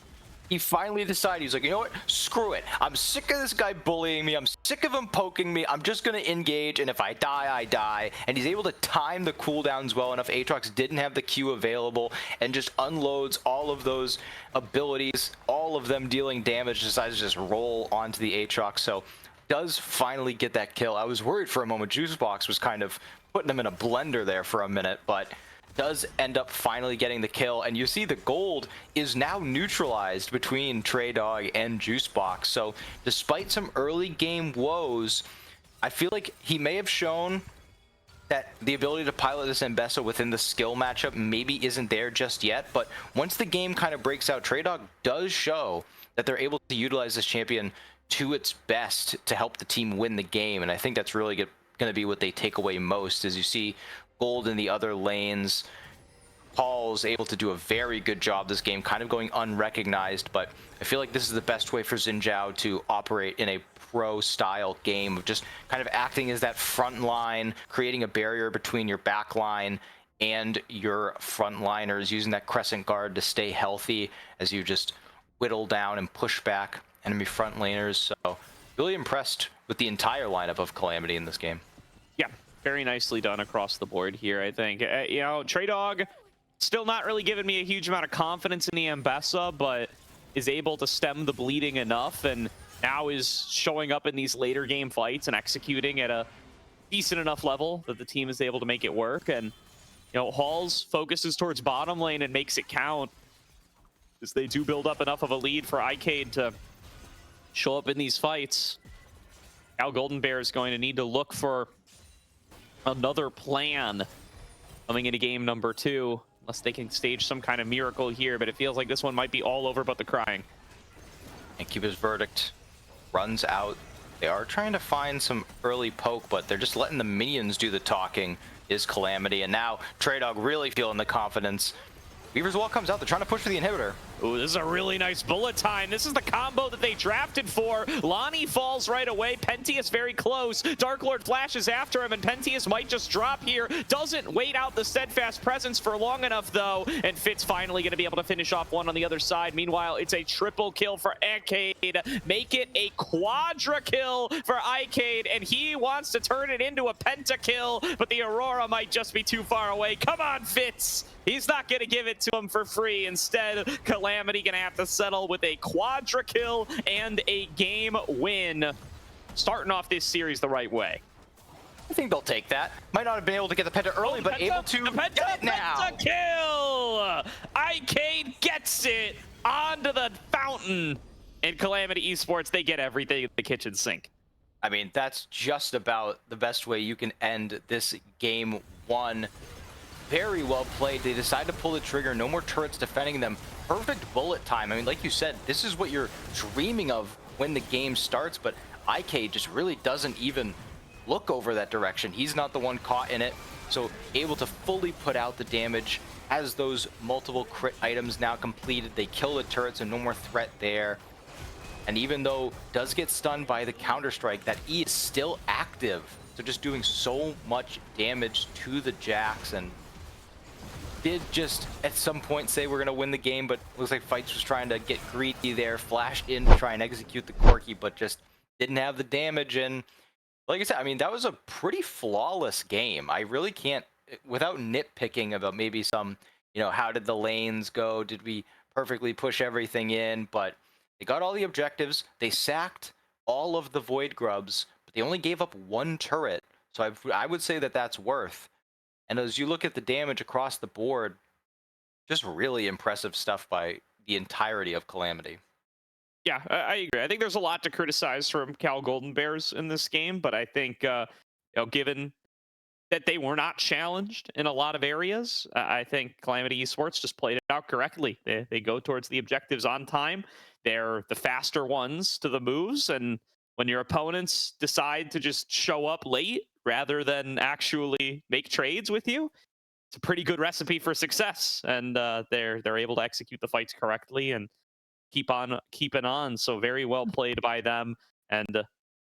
He finally decided, he's like, you know what, screw it. I'm sick of this guy bullying me. I'm sick of him poking me. I'm just going to engage, and if I die, I die. And he's able to time the cooldowns well enough. Aatrox didn't have the Q available and just unloads all of those abilities, all of them dealing damage, decides to just roll onto the Aatrox. So does finally get that kill. I was worried for a moment. Juicebox was kind of putting him in a blender there for a minute, but does end up finally getting the kill. And you see the gold is now neutralized between Trey Dog and Juicebox. So despite some early game woes, I feel like he may have shown that the ability to pilot this Ambessa within the skill matchup maybe isn't there just yet. But once the game kind of breaks out, Trey Dog does show that they're able to utilize this champion to its best to help the team win the game. And I think that's really going to be what they take away most, as you see gold in the other lanes. Paul's able to do a very good job this game, kind of going unrecognized, but I feel like this is the best way for Xin Zhao to operate in a pro-style game of just kind of acting as that front line, creating a barrier between your back line and your front liners, using that crescent guard to stay healthy as you just whittle down and push back enemy front laners. So really impressed with the entire lineup of Calamity in this game. Yeah, very nicely done across the board here, I think. You know, Trey Dog still not really giving me a huge amount of confidence in the Ambessa, but is able to stem the bleeding enough, and now is showing up in these later game fights and executing at a decent enough level that the team is able to make it work. And, you know, Halls focuses towards bottom lane and makes it count, as they do build up enough of a lead for Icade to show up in these fights. Cal Golden Bear is going to need to look for another plan coming into game number 2, unless they can stage some kind of miracle here, but it feels like this one might be all over but the crying. Incuba's Verdict runs out. They are trying to find some early poke, but they're just letting the minions do the talking, is Calamity. And now Trey Dog really feeling the confidence. Weaver's Wall comes out. They're trying to push for the inhibitor. Ooh, this is a really nice bullet time. This is the combo that they drafted for. Lonnie falls right away. Pentius very close. Dark Lord flashes after him, and Pentius might just drop here. Doesn't wait out the Steadfast Presence for long enough, though. And Fitz finally going to be able to finish off one on the other side. Meanwhile, it's a triple kill for Aegis. Make it a quadra kill for Aegis, and he wants to turn it into a pentakill, but the Aurora might just be too far away. Come on, Fitz. He's not going to give it to him for free. Instead, Calamity going to have to settle with a quadra kill and a game win. Starting off this series the right way. I think they'll take that. Might not have been able to get the penta early, but able to get it now. Penta kill! Aegis gets it onto the fountain. And Calamity Esports, they get everything in the kitchen sink. I mean, that's just about the best way you can end this game 1. Very well played. They decide to pull the trigger. No more turrets defending them. Perfect bullet time. I mean, like you said, this is what you're dreaming of when the game starts, but IK just really doesn't even look over that direction. He's not the one caught in it, so able to fully put out the damage. Has those multiple crit items now completed. They kill the turrets and no more threat there. And even though does get stunned by the Counter-Strike, that E is still active. So just doing so much damage to the Jax, and did just at some point say we're going to win the game, but looks like Fights was trying to get greedy there, flashed in to try and execute the Corki, but just didn't have the damage. And like I said, I mean, that was a pretty flawless game. I really can't, without nitpicking about maybe some, you know, how did the lanes go? Did we perfectly push everything in? But they got all the objectives. They sacked all of the Void Grubs, but they only gave up 1 turret. So I would say that that's worth. And as you look at the damage across the board, just really impressive stuff by the entirety of Calamity. Yeah, I agree. I think there's a lot to criticize from Cal Golden Bears in this game, but I think, you know, given that they were not challenged in a lot of areas, I think Calamity Esports just played it out correctly. They go towards the objectives on time. They're the faster ones to the moves, and when your opponents decide to just show up late rather than actually make trades with you, it's a pretty good recipe for success. And they're able to execute the fights correctly and keep on keeping on. So very well played by them, and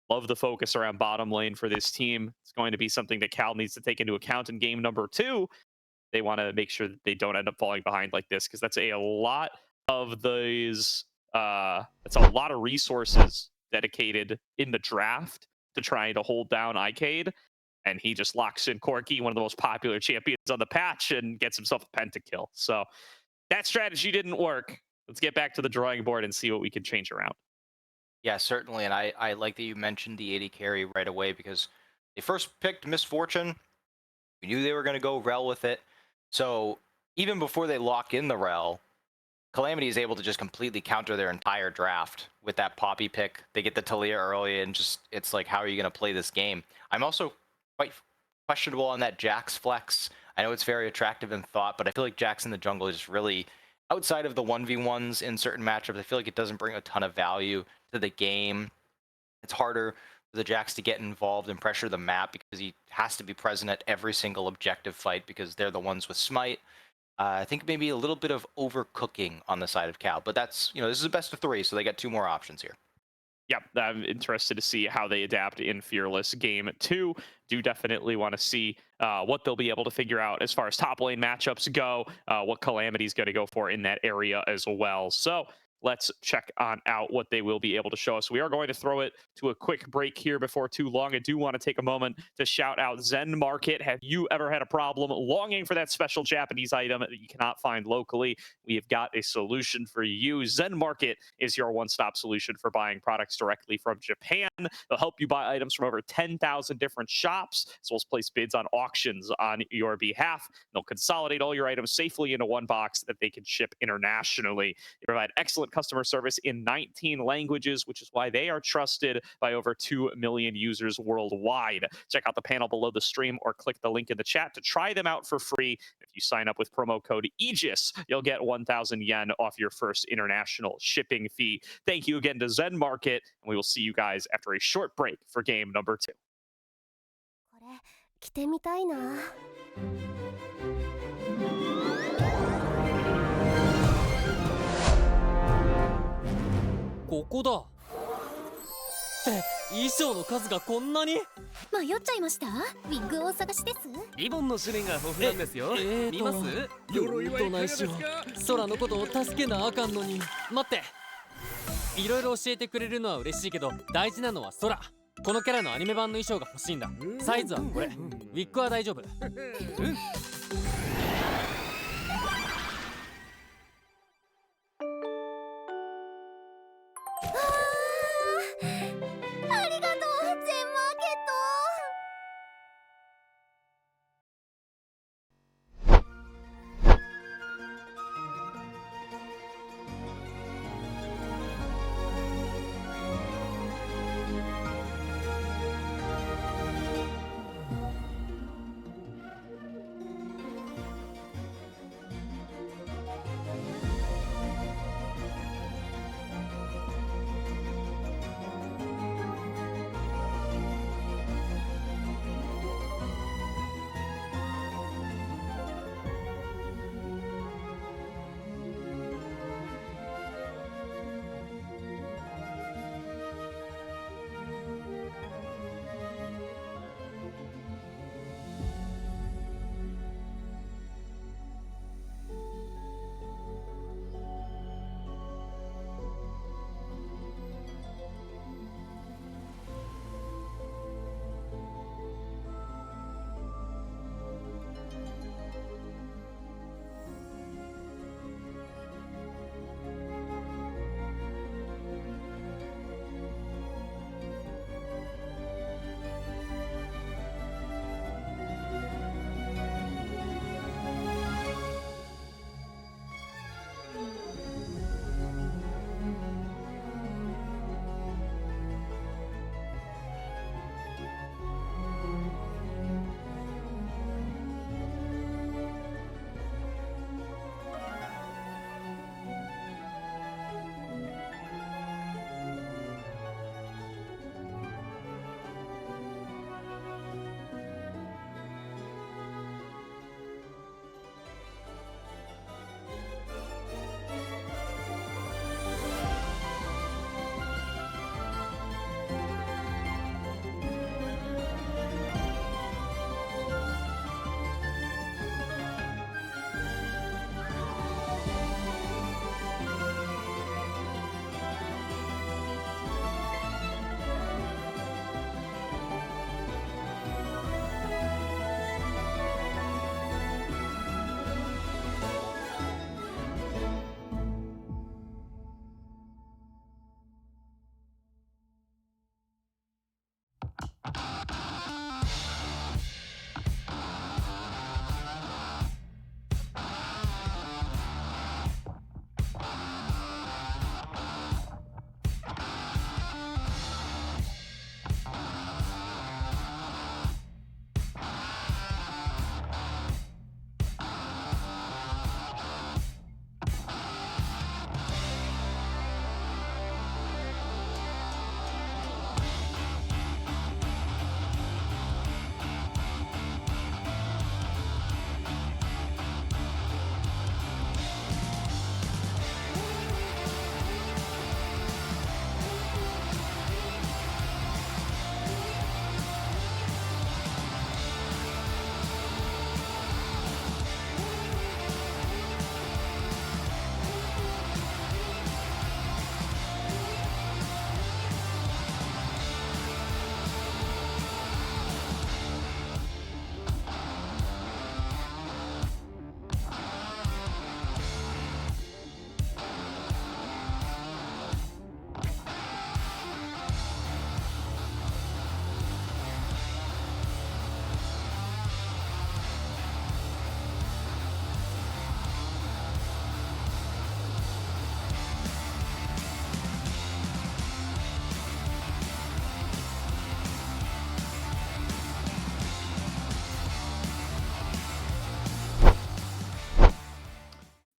love the focus around bottom lane for this team. It's going to be something that Cal needs to take into account in game number 2. They want to make sure that they don't end up falling behind like this, because that's a lot of these. It's a lot of resources dedicated in the draft to trying to hold down Aegis, and he just locks in Corki, one of the most popular champions on the patch, and gets himself a pentakill. So that strategy didn't work. Let's get back to the drawing board and see what we can change around. Yeah, certainly. And I like that you mentioned the AD carry right away, because they first picked Misfortune. We knew they were going to go Rel with it. So even before they lock in the Rel, Calamity is able to just completely counter their entire draft with that Poppy pick. They get the Talia early, and just, it's like, how are you going to play this game? I'm also quite questionable on that Jax flex. I know it's very attractive in thought, but I feel like Jax in the jungle is just really, outside of the 1v1s in certain matchups, I feel like it doesn't bring a ton of value to the game. It's harder for the Jax to get involved and pressure the map, because he has to be present at every single objective fight, because they're the ones with Smite. I think maybe a little bit of overcooking on the side of Cal, but that's, you know, this is a best of 3, so they got 2 more options here. Yeah, I'm interested to see how they adapt in Fearless game 2. Do definitely want to see what they'll be able to figure out as far as top lane matchups go, what Calamity's going to go for in that area as well. So let's check on out what they will be able to show us. We are going to throw it to a quick break here before too long. I do want to take a moment to shout out Zen Market. Have you ever had a problem longing for that special Japanese item that you cannot find locally? We have got a solution for you. Zen Market is your one-stop solution for buying products directly from Japan. They'll help you buy items from over 10,000 different shops, as well as place bids on auctions on your behalf. They'll consolidate all your items safely into one box that they can ship internationally. They provide excellent excellent customer service in 19 languages, which is why they are trusted by over 2 million users worldwide. Check out the panel below the stream or click the link in the chat to try them out for free. If you sign up with promo code Aegis, you'll get 1,000 yen off your first international shipping fee. Thank you again to Zen Market, and we will see you guys after a short break for game number 2. これ着てみたいな。ここだって衣装の数がこんなに。迷っちゃいました。ウィッグをお探しです。リボンの種類が豊富なんですよ。見ます？鎧はいかがですか？空のことを助けなあかんのに。待って、いろいろ教えてくれるのは嬉しいけど、大事なのは空。このキャラのアニメ版の衣装が欲しいんだ。サイズはこれ。ウィッグは大丈夫。ありがとう、全マーケット。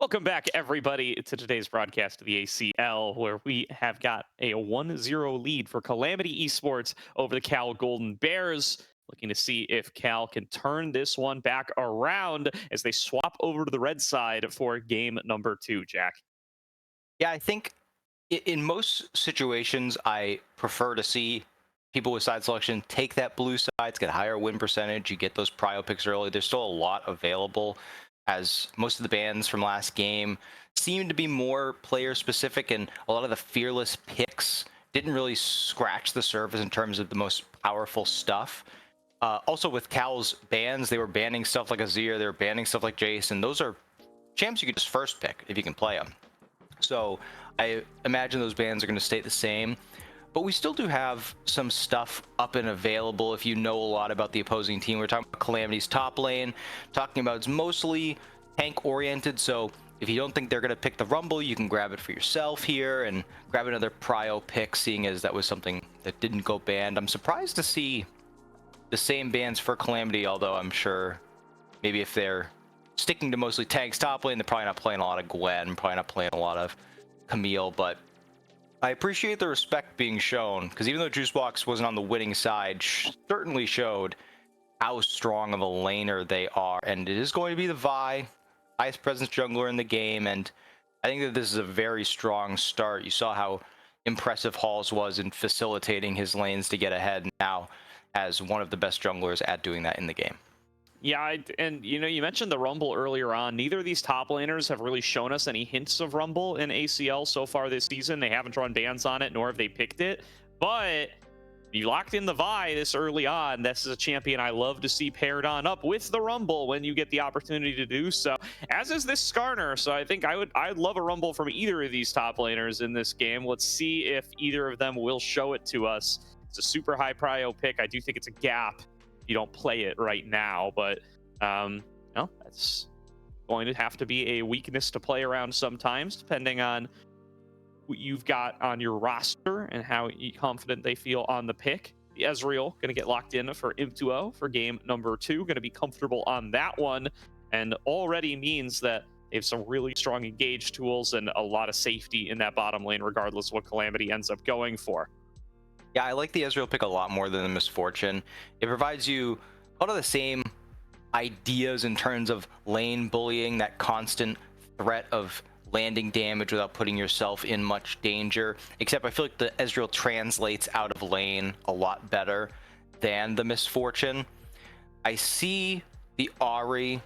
Welcome back, everybody, to today's broadcast of the ACL, where we have got a 1-0 lead for Calamity Esports over the Cal Golden Bears. Looking to see if Cal can turn this one back around as they swap over to the red side for game number 2, Jack. Yeah, I think in most situations, I prefer to see people with side selection take that blue side to get a higher win percentage. You get those prio picks early. There's still a lot available, as most of the bans from last game seem to be more player specific, and a lot of the fearless picks didn't really scratch the surface in terms of the most powerful stuff. Also with Cal's bans, they were banning stuff like Azir, they were banning stuff like Jason. Those are champs you could just first pick if you can play them. So I imagine those bans are going to stay the same. But we still do have some stuff up and available if you know a lot about the opposing team. We're talking about Calamity's top lane, talking about it's mostly tank oriented. So if you don't think they're going to pick the Rumble, you can grab it for yourself here and grab another prio pick, seeing as that was something that didn't go banned. I'm surprised to see the same bans for Calamity, although I'm sure maybe if they're sticking to mostly tanks top lane, they're probably not playing a lot of Gwen, probably not playing a lot of Camille, but I appreciate the respect being shown, because even though Juicebox wasn't on the winning side, certainly showed how strong of a laner they are. And it is going to be the Vi, highest presence jungler in the game, and I think that this is a very strong start. You saw how impressive Halls was in facilitating his lanes to get ahead now as one of the best junglers at doing that in the game. Yeah, and you know, you mentioned the Rumble earlier on. Neither of these top laners have really shown us any hints of Rumble in ACL so far this season. They haven't drawn bans on it, nor have they picked it. But you locked in the Vi this early on. This is a champion I love to see paired on up with the Rumble when you get the opportunity to do so. As is this Skarner. So I think I'd love a Rumble from either of these top laners in this game. Let's see if either of them will show it to us. It's a super high prio pick. I do think it's a gap. You don't play it right now, but no, that's going to have to be a weakness to play around sometimes, depending on what you've got on your roster and how confident they feel on the pick. The Ezreal going to get locked in for Imtuo for game number 2, going to be comfortable on that one, and already means that they have some really strong engage tools and a lot of safety in that bottom lane, regardless of what Calamity ends up going for. Yeah, I like the Ezreal pick a lot more than the Misfortune. It provides you a lot of the same ideas in terms of lane bullying, that constant threat of landing damage without putting yourself in much danger. Except I feel like the Ezreal translates out of lane a lot better than the Misfortune. I see the Ahri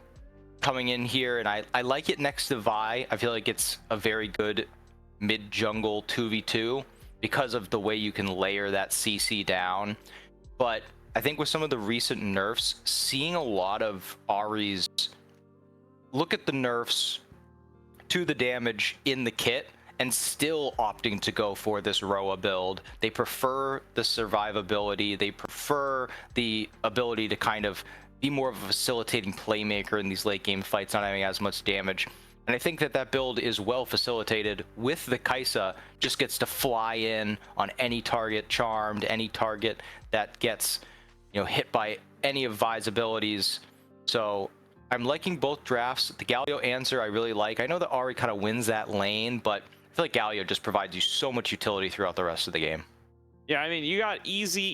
coming in here, and I like it next to Vi. I feel like it's a very good mid-jungle 2v2. Because of the way you can layer that CC down. But I think with some of the recent nerfs, seeing a lot of Ahri's, look at the nerfs to the damage in the kit and still opting to go for this Roa build. They prefer the survivability, they prefer the ability to kind of be more of a facilitating playmaker in these late game fights, not having as much damage. And I think that that build is well facilitated with the Kai'Sa, just gets to fly in on any target charmed, any target that gets, you know, hit by any of Vi's abilities. So I'm liking both drafts. The Galio answer I really like. I know that Ahri kind of wins that lane, but I feel like Galio just provides you so much utility throughout the rest of the game. Yeah, I mean, you got easy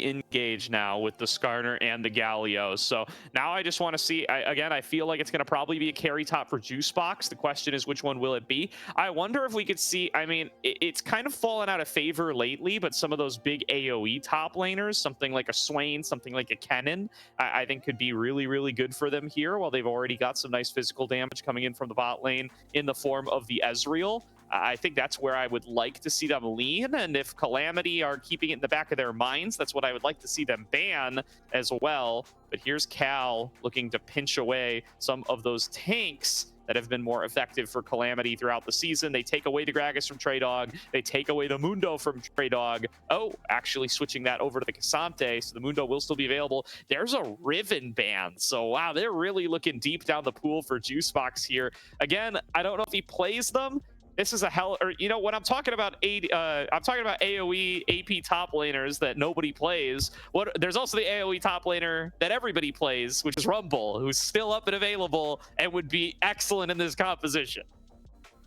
engage now with the Skarner and the Galio. So now I just want to see, again, I feel like it's going to probably be a carry top for Juicebox. The question is, which one will it be? I wonder if we could see, I mean, it's kind of fallen out of favor lately, but some of those big AoE top laners, something like a Swain, something like a Kennen, I think could be really, really good for them here, while they've already got some nice physical damage coming in from the bot lane in the form of the Ezreal. I think that's where I would like to see them lean, and if Calamity are keeping it in the back of their minds, that's what I would like to see them ban as well. But here's Cal looking to pinch away some of those tanks that have been more effective for Calamity throughout the season. They take away the Gragas from Trey Dog. They take away the Mundo from Trey Dog. Oh, actually switching that over to the Cassante, so the Mundo will still be available. There's a Riven ban. So, wow, they're really looking deep down the pool for Juicebox here. Again, I don't know if he plays them. this is a hell, or when I'm talking about I'm talking about AoE AP top laners that nobody plays. There's also the AoE top laner that everybody plays, which is Rumble, who's still up and available and would be excellent in this composition.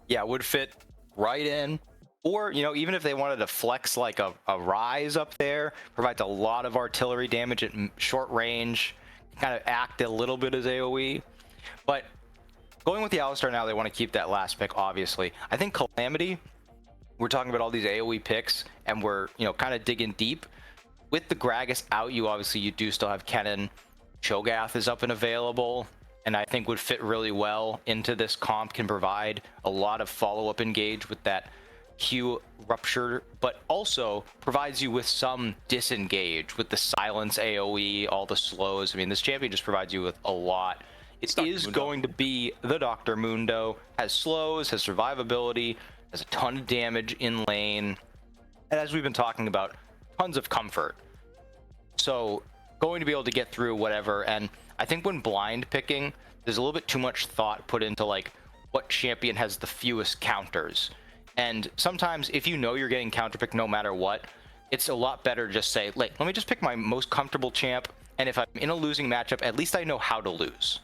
Yeah, would fit right in. Or, even if they wanted to flex like a Rise up there, provides a lot of artillery damage at short range, kind of act a little bit as AoE. But going with the Alistar now, they want to keep that last pick, obviously. I think Calamity, we're talking about all these AoE picks, and we're, kind of digging deep. With the Gragas out, you do still have Kennen. Cho'Gath is up and available, and I think would fit really well into this comp, can provide a lot of follow-up engage with that Q rupture, but also provides you with some disengage with the silence AoE, all the slows. I mean, this champion just provides you with a lot. It is going to be the Dr. Mundo. Has slows, has survivability, has a ton of damage in lane, and as we've been talking about, tons of comfort. So going to be able to get through whatever. And I think when blind picking, there's a little bit too much thought put into like what champion has the fewest counters. And sometimes if you're getting counterpicked no matter what, it's a lot better to just say, let me just pick my most comfortable champ, and if I'm in a losing matchup, at least I know how to lose.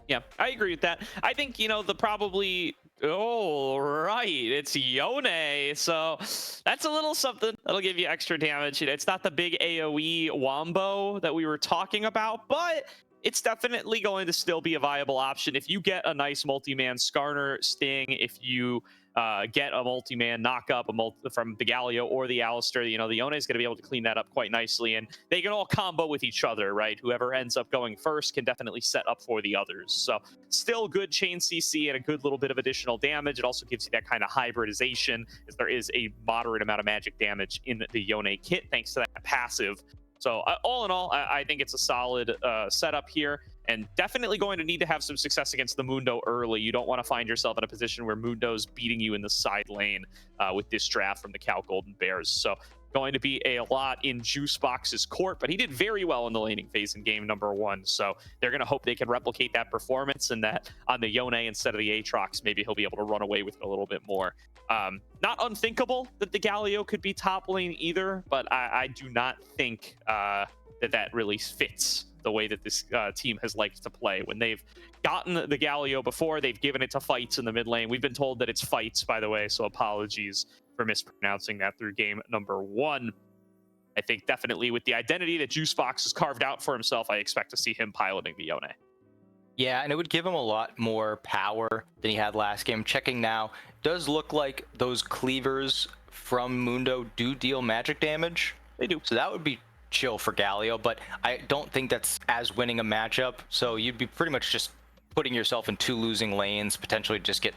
Yeah, I agree with that. I think, the probably... Oh, right. It's Yone. So that's a little something that'll give you extra damage. It's not the big AoE wombo that we were talking about, but it's definitely going to still be a viable option. If you get a nice multi-man Skarner Sting, if you get a multi-man knockup from the Galio or the Alistar, the Yone is going to be able to clean that up quite nicely, and they can all combo with each other, right? Whoever ends up going first can definitely set up for the others. So still good chain CC and a good little bit of additional damage. It also gives you that kind of hybridization, as there is a moderate amount of magic damage in the Yone kit thanks to that passive. So all in all, I think it's a solid setup here, and definitely going to need to have some success against the Mundo early. You don't want to find yourself in a position where Mundo's beating you in the side lane with this draft from the Cal Golden Bears. So going to be a lot in Juicebox's court, but he did very well in the laning phase in game number 1. So they're going to hope they can replicate that performance, and that on the Yone instead of the Aatrox, maybe he'll be able to run away with it a little bit more. Not unthinkable that the Galio could be top lane either, but I do not think that really fits the way that this team has liked to play. When they've gotten the Galio before, they've given it to fights in the mid lane. We've been told that it's fights, by the way, so apologies for mispronouncing that through game number 1. I think definitely with the identity that Juicebox has carved out for himself, I expect to see him piloting the Yone. Yeah, and it would give him a lot more power than he had last game. Checking now, does look like those cleavers from Mundo do deal magic damage. They do. So that would be chill for Galio, but I don't think that's as winning a matchup. So you'd be pretty much just putting yourself in 2 losing lanes, potentially just get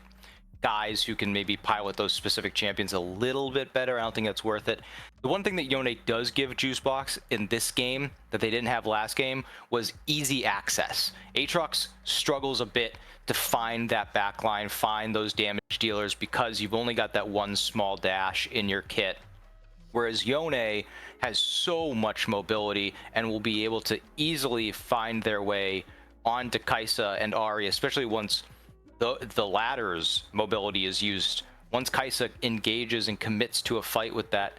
guys who can maybe pilot those specific champions a little bit better. I don't think that's worth it. The one thing that Yone does give Juicebox in this game that they didn't have last game was easy access. Aatrox struggles a bit to find that backline, find those damage dealers, because you've only got that one small dash in your kit. Whereas Yone has so much mobility and will be able to easily find their way onto Kai'Sa and Ahri, especially once the latter's mobility is used. Once Kai'Sa engages and commits to a fight with that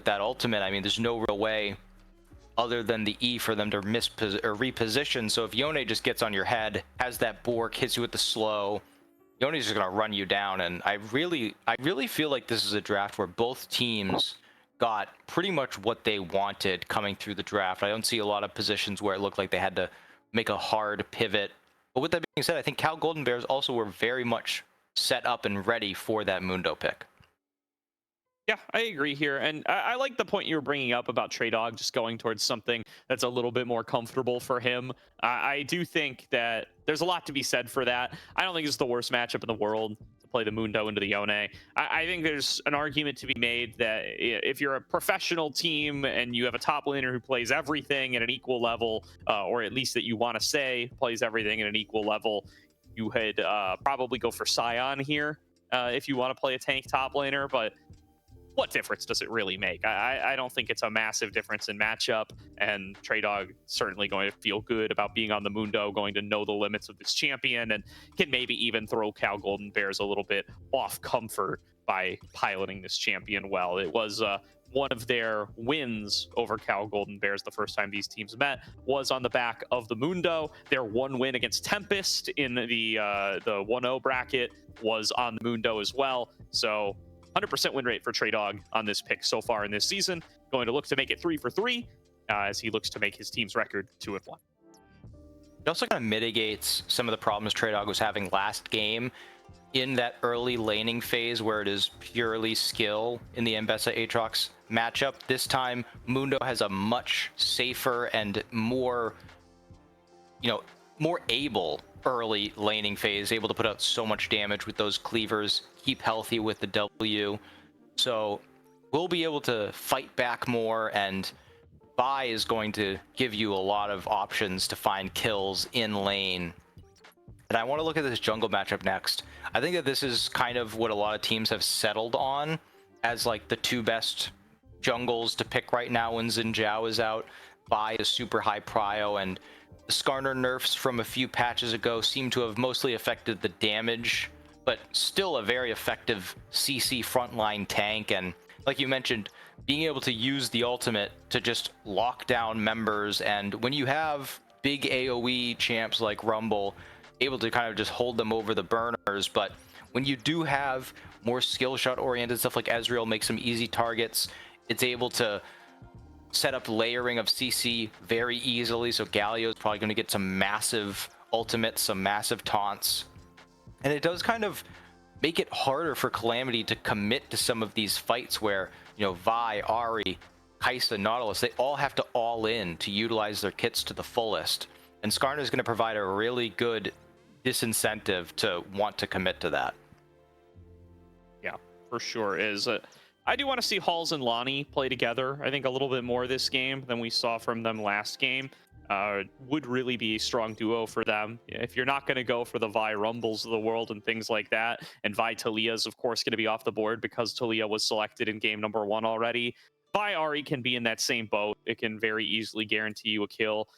ultimate, I mean, there's no real way other than the E for them to reposition. So if Yone just gets on your head, has that bork, hits you with the slow, Yone's just gonna run you down. And I really feel like this is a draft where both teams got pretty much what they wanted coming through the draft. I don't see a lot of positions where it looked like they had to make a hard pivot. But with that being said, I think Cal Golden Bears also were very much set up and ready for that Mundo pick. Yeah, I agree here. And I like the point you were bringing up about Trey Dog just going towards something that's a little bit more comfortable for him. I do think that there's a lot to be said for that. I don't think it's the worst matchup in the world to play the Mundo into the Yone. I think there's an argument to be made that if you're a professional team and you have a top laner who plays everything at an equal level, or at least that you want to say plays everything at an equal level, you would probably go for Sion here if you want to play a tank top laner. But what difference does it really make? I don't think it's a massive difference in matchup, and Trey Dog certainly going to feel good about being on the Mundo, going to know the limits of this champion, and can maybe even throw Cal Golden Bears a little bit off comfort by piloting this champion well. It was one of their wins over Cal Golden Bears the first time these teams met was on the back of the Mundo. Their one win against Tempest in the 1-0 bracket was on the Mundo as well. So 100% win rate for Trey Dog on this pick so far in this season. Going to look to make it 3 for 3 as he looks to make his team's record 2-1. It also kind of mitigates some of the problems Trey Dog was having last game in that early laning phase where it is purely skill in the Mbessa Aatrox matchup. This time, Mundo has a much safer and more, more able early laning phase, able to put out so much damage with those cleavers, keep healthy with the W. So we'll be able to fight back more, and Vi is going to give you a lot of options to find kills in lane. And I want to look at this jungle matchup next. I think that this is kind of what a lot of teams have settled on as like the two best jungles to pick right now when Xin Zhao is out. Vi is super high prio, and the Skarner nerfs from a few patches ago seem to have mostly affected the damage, but still a very effective CC frontline tank. And like you mentioned, being able to use the ultimate to just lock down members, and when you have big AoE champs like Rumble, able to kind of just hold them over the burners. But when you do have more skill shot oriented stuff like Ezreal, make some easy targets, it's able to set up layering of CC very easily. So Galio is probably going to get some massive ultimates, some massive taunts, and it does kind of make it harder for Calamity to commit to some of these fights where, Vi, Ahri, Kai'Sa, Nautilus, they all have to all in to utilize their kits to the fullest. And Skarner is going to provide a really good disincentive to want to commit to that. Yeah, for sure is. I do want to see Halls and Lonnie play together. I think a little bit more this game than we saw from them last game. Would really be a strong duo for them. If you're not going to go for the Vi Rumbles of the world and things like that, and Vi Talia is of course going to be off the board because Talia was selected in game number 1 already. Vi Ahri can be in that same boat. It can very easily guarantee you a kill.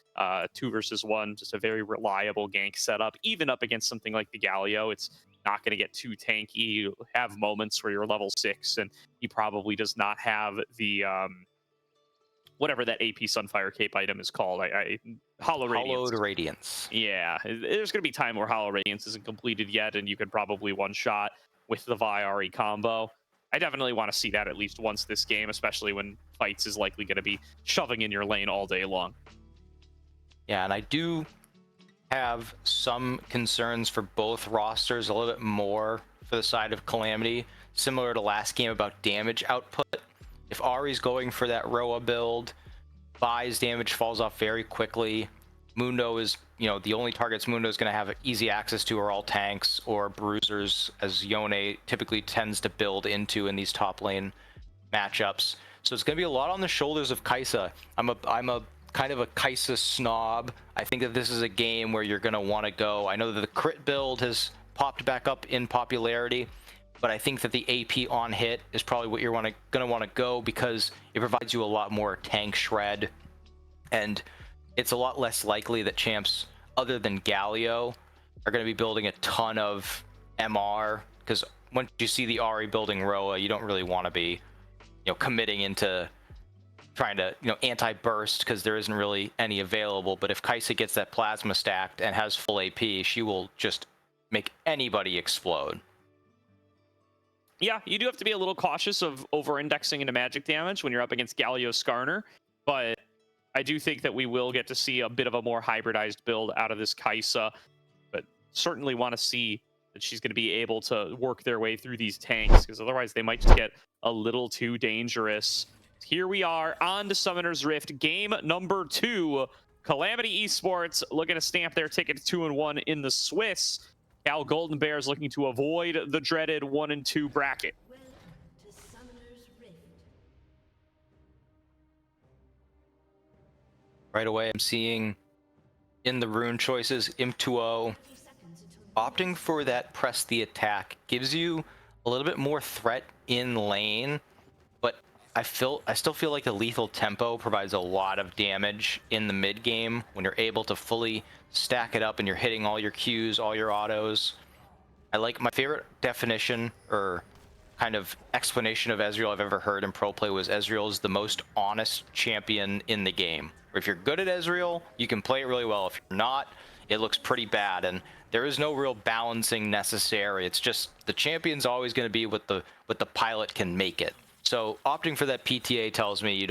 2 versus 1, just a very reliable gank setup. Even up against something like the Galio, it's not going to get too tanky. You have moments where you're level 6, and he probably does not have the whatever that AP Sunfire Cape item is called. Hollow Radiance. Hollowed Radiance. Yeah, there's going to be time where Hollow Radiance isn't completed yet, and you could probably one-shot with the Vi Ahri combo. I definitely want to see that at least once this game, especially when Fights is likely going to be shoving in your lane all day long. Yeah, and I do have some concerns for both rosters, a little bit more for the side of Calamity, similar to last game about damage output. If Ahri's going for that Roa build, Vi's damage falls off very quickly. Mundo is, the only targets Mundo is going to have easy access to are all tanks or bruisers, as Yone typically tends to build into in these top lane matchups. So it's going to be a lot on the shoulders of Kai'Sa. I'm a kind of a Kai'Sa snob. I think that this is a game where you're going to want to go. I know that the crit build has popped back up in popularity, but I think that the AP on hit is probably what you're going to want to go, because it provides you a lot more tank shred, and it's a lot less likely that champs other than Galio are going to be building a ton of MR, because once you see the Ahri building Roa, you don't really want to be, committing into trying to, anti-burst, because there isn't really any available. But if Kai'Sa gets that plasma stacked and has full AP, she will just make anybody explode. Yeah, you do have to be a little cautious of over-indexing into magic damage when you're up against Galio Skarner, but I do think that we will get to see a bit of a more hybridized build out of this Kai'Sa, but certainly want to see that she's going to be able to work their way through these tanks, because otherwise they might just get a little too dangerous. Here we are on to Summoner's Rift, game number 2. Calamity Esports looking to stamp their ticket to 2-1 in the Swiss. Cal Golden Bears looking to avoid the dreaded 1 and 2 bracket. Right away, I'm seeing in the rune choices, Imp2O opting for that press the attack gives you a little bit more threat in lane, but I still feel like the lethal tempo provides a lot of damage in the mid game when you're able to fully stack it up and you're hitting all your Qs, all your autos. I like my favorite definition or kind of explanation of Ezreal I've ever heard in pro play was Ezreal is the most honest champion in the game. Or if you're good at Ezreal, you can play it really well. If you're not, it looks pretty bad, and there is no real balancing necessary. It's just the champion's always going to be what the pilot can make it. So opting for that PTA tells me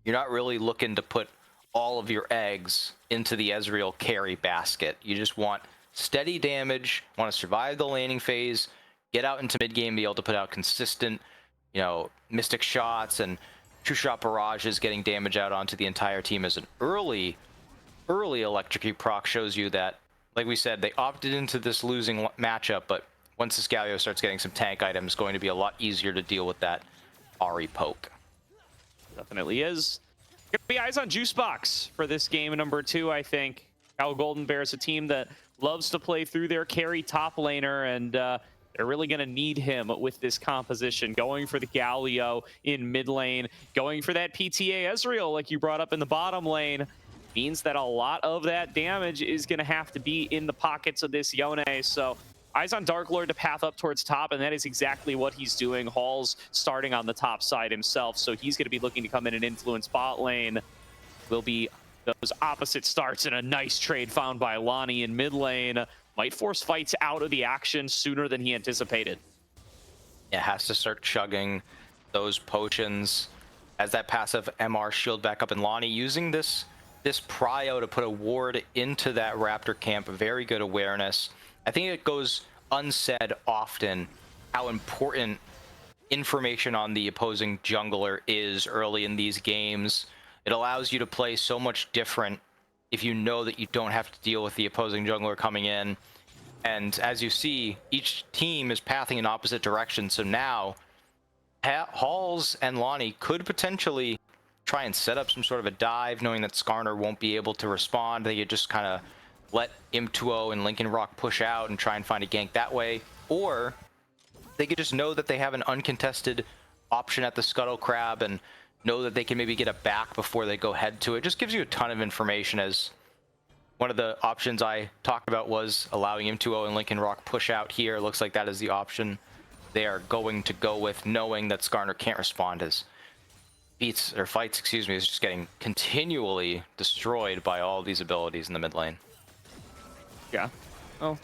you're not really looking to put all of your eggs into the Ezreal carry basket. You just want steady damage, want to survive the laning phase, get out into mid game, be able to put out consistent, mystic shots and true shot barrages, getting damage out onto the entire team as an early electrocute proc shows you that, like we said, they opted into this losing matchup, but once this Galio starts getting some tank items, it's going to be a lot easier to deal with that Ahri poke. Definitely is. Gonna be eyes on Juicebox for this game number 2, I think. Cal Golden Bear is a team that loves to play through their carry top laner, and they're really going to need him with this composition. Going for the Galio in mid lane, going for that PTA Ezreal like you brought up in the bottom lane, means that a lot of that damage is going to have to be in the pockets of this Yone. So eyes on Dark Lord to path up towards top, and that is exactly what he's doing. Hall's starting on the top side himself, so he's going to be looking to come in and influence bot lane. Will be those opposite starts, and a nice trade found by Lonnie in mid lane. Might force fights out of the action sooner than he anticipated. It has to start chugging those potions as that passive MR shield back up, and Lonnie using this prio to put a ward into that Raptor camp. Very good awareness. I think it goes unsaid often how important information on the opposing jungler is early in these games. It allows you to play so much different if you know that you don't have to deal with the opposing jungler coming in. And as you see, each team is pathing in opposite directions. So now Halls and Lonnie could potentially try and set up some sort of a dive, knowing that Skarner won't be able to respond. They could just kind of let Im2O and Lincoln Rock push out and try and find a gank that way. Or they could just know that they have an uncontested option at the Scuttle Crab and know that they can maybe get it back before they go head to it. Just gives you a ton of information, as one of the options I talked about was allowing Im2O and Lincoln Rock push out here. Looks like that is the option they are going to go with, knowing that Skarner can't respond, as fights, excuse me, is just getting continually destroyed by all of these abilities in the mid lane. Yeah. Oh.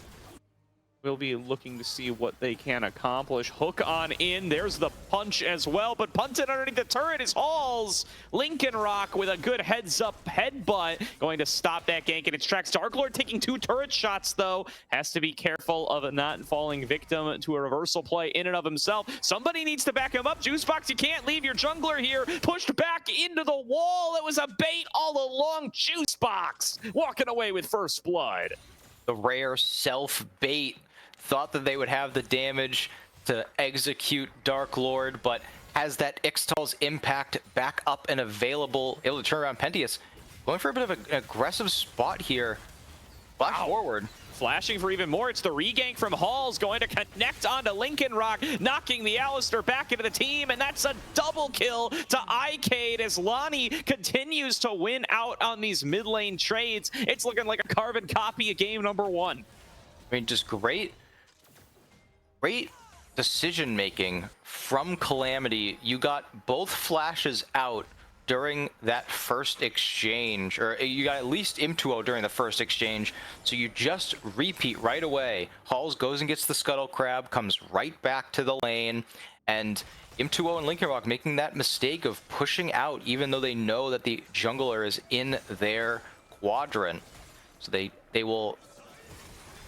We'll be looking to see what they can accomplish. Hook on in. There's the punch as well, but punted underneath the turret is Halls. Lincoln Rock with a good heads-up headbutt, going to stop that gank in its tracks. Dark Lord taking 2 turret shots, though. Has to be careful of not falling victim to a reversal play in and of himself. Somebody needs to back him up. Juicebox, you can't leave your jungler here. Pushed back into the wall. It was a bait all along. Juicebox walking away with first blood. The rare self-bait. Thought that they would have the damage to execute Dark Lord, but has that Ixtal's impact back up and available, able to turn around Pentius. Going for a bit of an aggressive spot here. Flash forward. Flashing for even more. It's the regank from Halls, going to connect onto Lincoln Rock, knocking the Alistar back into the team, and that's a double kill to Icade as Lonnie continues to win out on these mid lane trades. It's looking like a carbon copy of game number 1. I mean, just great decision making from Calamity. You got both flashes out during that first exchange, or you got at least Im2O during the first exchange, so you just repeat right away. Halls goes and gets the Scuttle Crab, comes right back to the lane, and Im2O and Lincoln Rock making that mistake of pushing out even though they know that the jungler is in their quadrant. So they will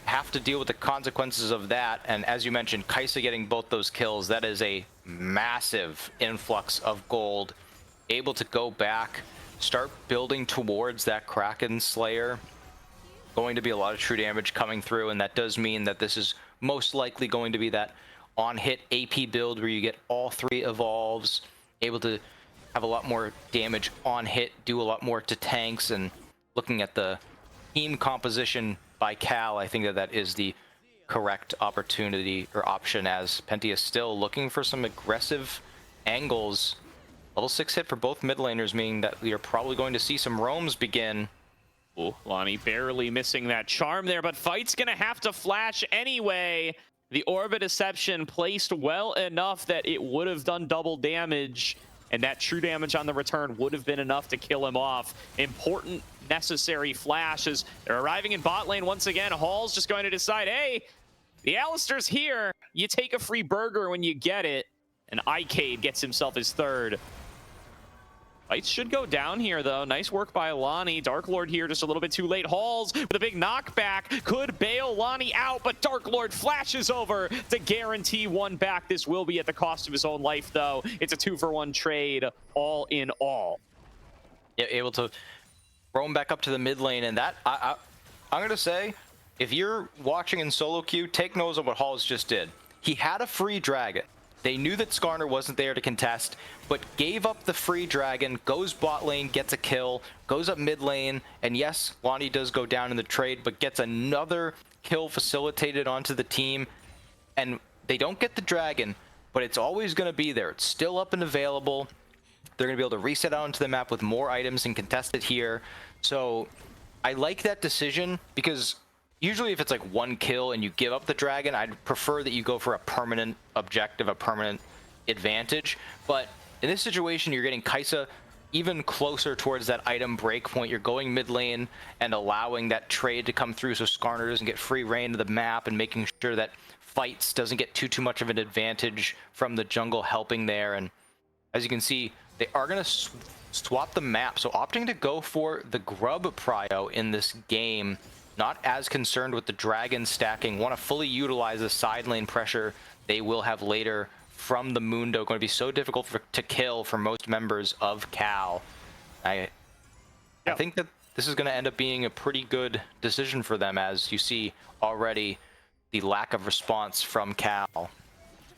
have to deal with the consequences of that. And as you mentioned, Kai'Sa getting both those kills, that is a massive influx of gold. Able to go back, start building towards that Kraken Slayer. Going to be a lot of true damage coming through, and that does mean that this is most likely going to be that on-hit AP build where you get all 3 evolves, able to have a lot more damage on hit, do a lot more to tanks. And looking at the team composition by Cal, I think that is the correct opportunity or option, as Penti is still looking for some aggressive angles. Level 6 hit for both mid laners, meaning that we are probably going to see some roams begin. Ooh, Lonnie barely missing that charm there, but Fight's gonna have to flash anyway. The Orb of Deception placed well enough that it would have done double damage, and that true damage on the return would have been enough to kill him off. Important, necessary flash as they're arriving in bot lane once again. Hall's just going to decide, hey, the Alistar's here. You take a free burger when you get it, and Icade gets himself his third. Fights should go down here, though. Nice work by Lonnie. Dark Lord here just a little bit too late. Halls with a big knockback could bail Lonnie out, but Dark Lord flashes over to guarantee one back. This will be at the cost of his own life, though. It's a 2-for-1 trade, all in all. Yeah, able to roam back up to the mid lane, and that I'm gonna say, if you're watching in solo queue, take notice of what Halls just did. He had a free dragon. They knew that Skarner wasn't there to contest, but gave up the free dragon, goes bot lane, gets a kill, goes up mid lane, and yes, Lonnie does go down in the trade, but gets another kill facilitated onto the team. And they don't get the dragon, but it's always going to be there. It's still up and available. They're going to be able to reset out onto the map with more items and contest it here. So I like that decision, because usually if it's like one kill and you give up the dragon, I'd prefer that you go for a permanent objective, a permanent advantage. But in this situation, you're getting Kai'Sa even closer towards that item break point. You're going mid lane and allowing that trade to come through so Skarner doesn't get free reign of the map, and making sure that Fights doesn't get too much of an advantage from the jungle helping there. And as you can see, they are going to swap the map. So opting to go for the Grub prio in this game. Not as concerned with the dragon stacking. Want to fully utilize the side lane pressure they will have later from the Mundo. Going to be so difficult to kill for most members of Cal. I think that this is going to end up being a pretty good decision for them, as you see already the lack of response from Cal.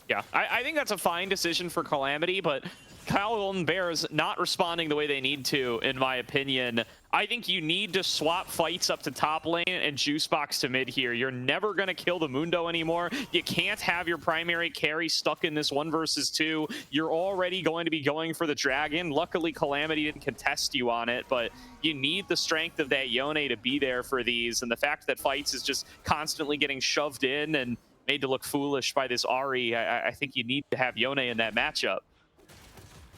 Yeah, I think that's a fine decision for Calamity, but Kyle Golden Bears not responding the way they need to, in my opinion. I think you need to swap Fights up to top lane and Juicebox to mid here. You're never going to kill the Mundo anymore. You can't have your primary carry stuck in this 1 versus 2. You're already going to be going for the dragon. Luckily, Calamity didn't contest you on it, but you need the strength of that Yone to be there for these. And the fact that Fights is just constantly getting shoved in and made to look foolish by this Ahri, I think you need to have Yone in that matchup.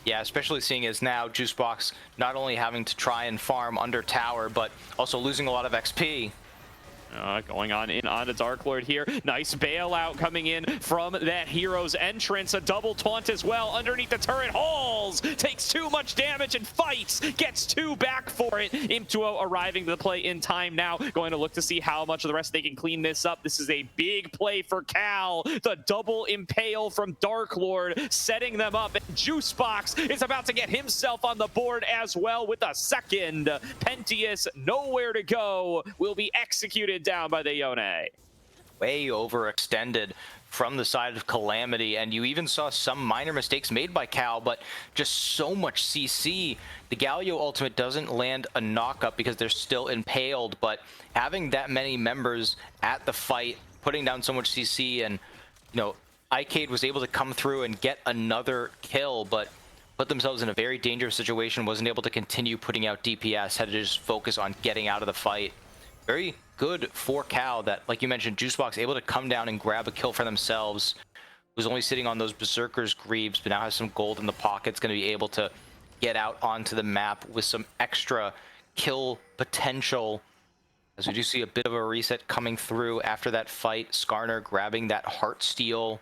Yeah, especially seeing as now Juicebox not only having to try and farm under tower, but also losing a lot of XP. Going on in onto Dark Lord here. Nice bailout coming in from that hero's entrance. A double taunt as well underneath the turret. Halls takes too much damage and Fights. Gets 2 back for it. Imtuo arriving to the play in time now. Going to look to see how much of the rest they can clean this up. This is a big play for Cal. The double impale from Dark Lord setting them up. And Juicebox is about to get himself on the board as well with a second. Pentious, nowhere to go, will be executed down by the Yone. Way overextended from the side of Calamity, and you even saw some minor mistakes made by Cal, but just so much CC. The Galio ultimate doesn't land a knock-up because they're still impaled, but having that many members at the fight, putting down so much CC, and you know, Icade was able to come through and get another kill, but put themselves in a very dangerous situation, wasn't able to continue putting out DPS, had to just focus on getting out of the fight. Very good for Cal that, like you mentioned, Juicebox able to come down and grab a kill for themselves. Was only sitting on those Berserker's Greaves, but now has some gold in the pocket's going to be able to get out onto the map with some extra kill potential. As we do see a bit of a reset coming through after that fight. Skarner grabbing that Heartsteel.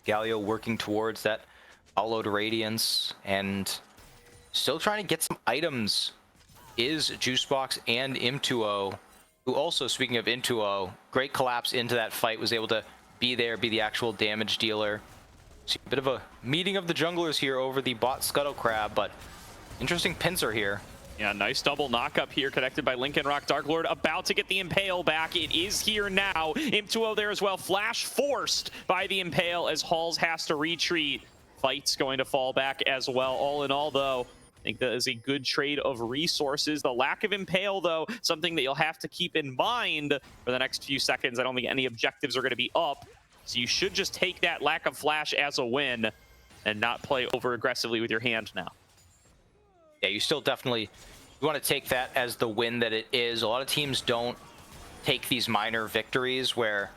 Galio working towards that Hollowed Radiance, and still trying to get some items is Juicebox and Imtuo, who also, speaking of Imtuo, great collapse into that fight, was able to be there, be the actual damage dealer. See a bit of a meeting of the junglers here over the bot Scuttle Crab, but interesting pincer here. Yeah, nice double knock-up here, connected by Lincoln Rock. Dark Lord about to get the Impale back. It is here now. Imtuo there as well. Flash forced by the Impale as Halls has to retreat. Fight's going to fall back as well. All in all, though, I think that is a good trade of resources. The lack of Impale, though, something that you'll have to keep in mind for the next few seconds. I don't think any objectives are going to be up, so you should just take that lack of flash as a win. and not play over aggressively with your hand now. Yeah, you still definitely you want to take that as the win that it is. A lot of teams don't take these minor victories where,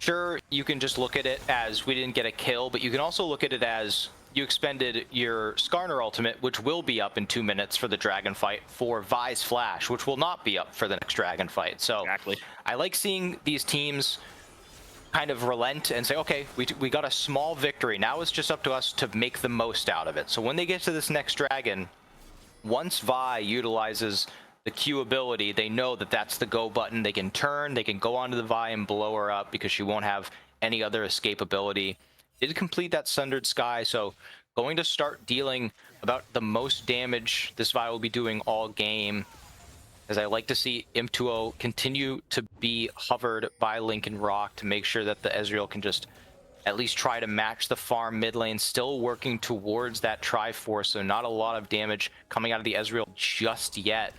sure, you can just look at it as we didn't get a kill, but you can also look at it as you expended your Skarner ultimate, which will be up in 2 minutes for the dragon fight, for Vi's flash, which will not be up for the next dragon fight. So Exactly. I like seeing these teams kind of relent and say, okay, we got a small victory. Now it's just up to us to make the most out of it. So when they get to this next dragon, once Vi utilizes the Q ability, they know that that's the go button. They can turn, they can go onto the Vi and blow her up because she won't have any other escape ability. Did complete that Sundered Sky, so going to start dealing about the most damage this Vi will be doing all game, as I like to see Imp2O continue to be hovered by Lincoln Rock to make sure that the Ezreal can just at least try to match the farm mid lane, still working towards that Triforce, so not a lot of damage coming out of the Ezreal just yet.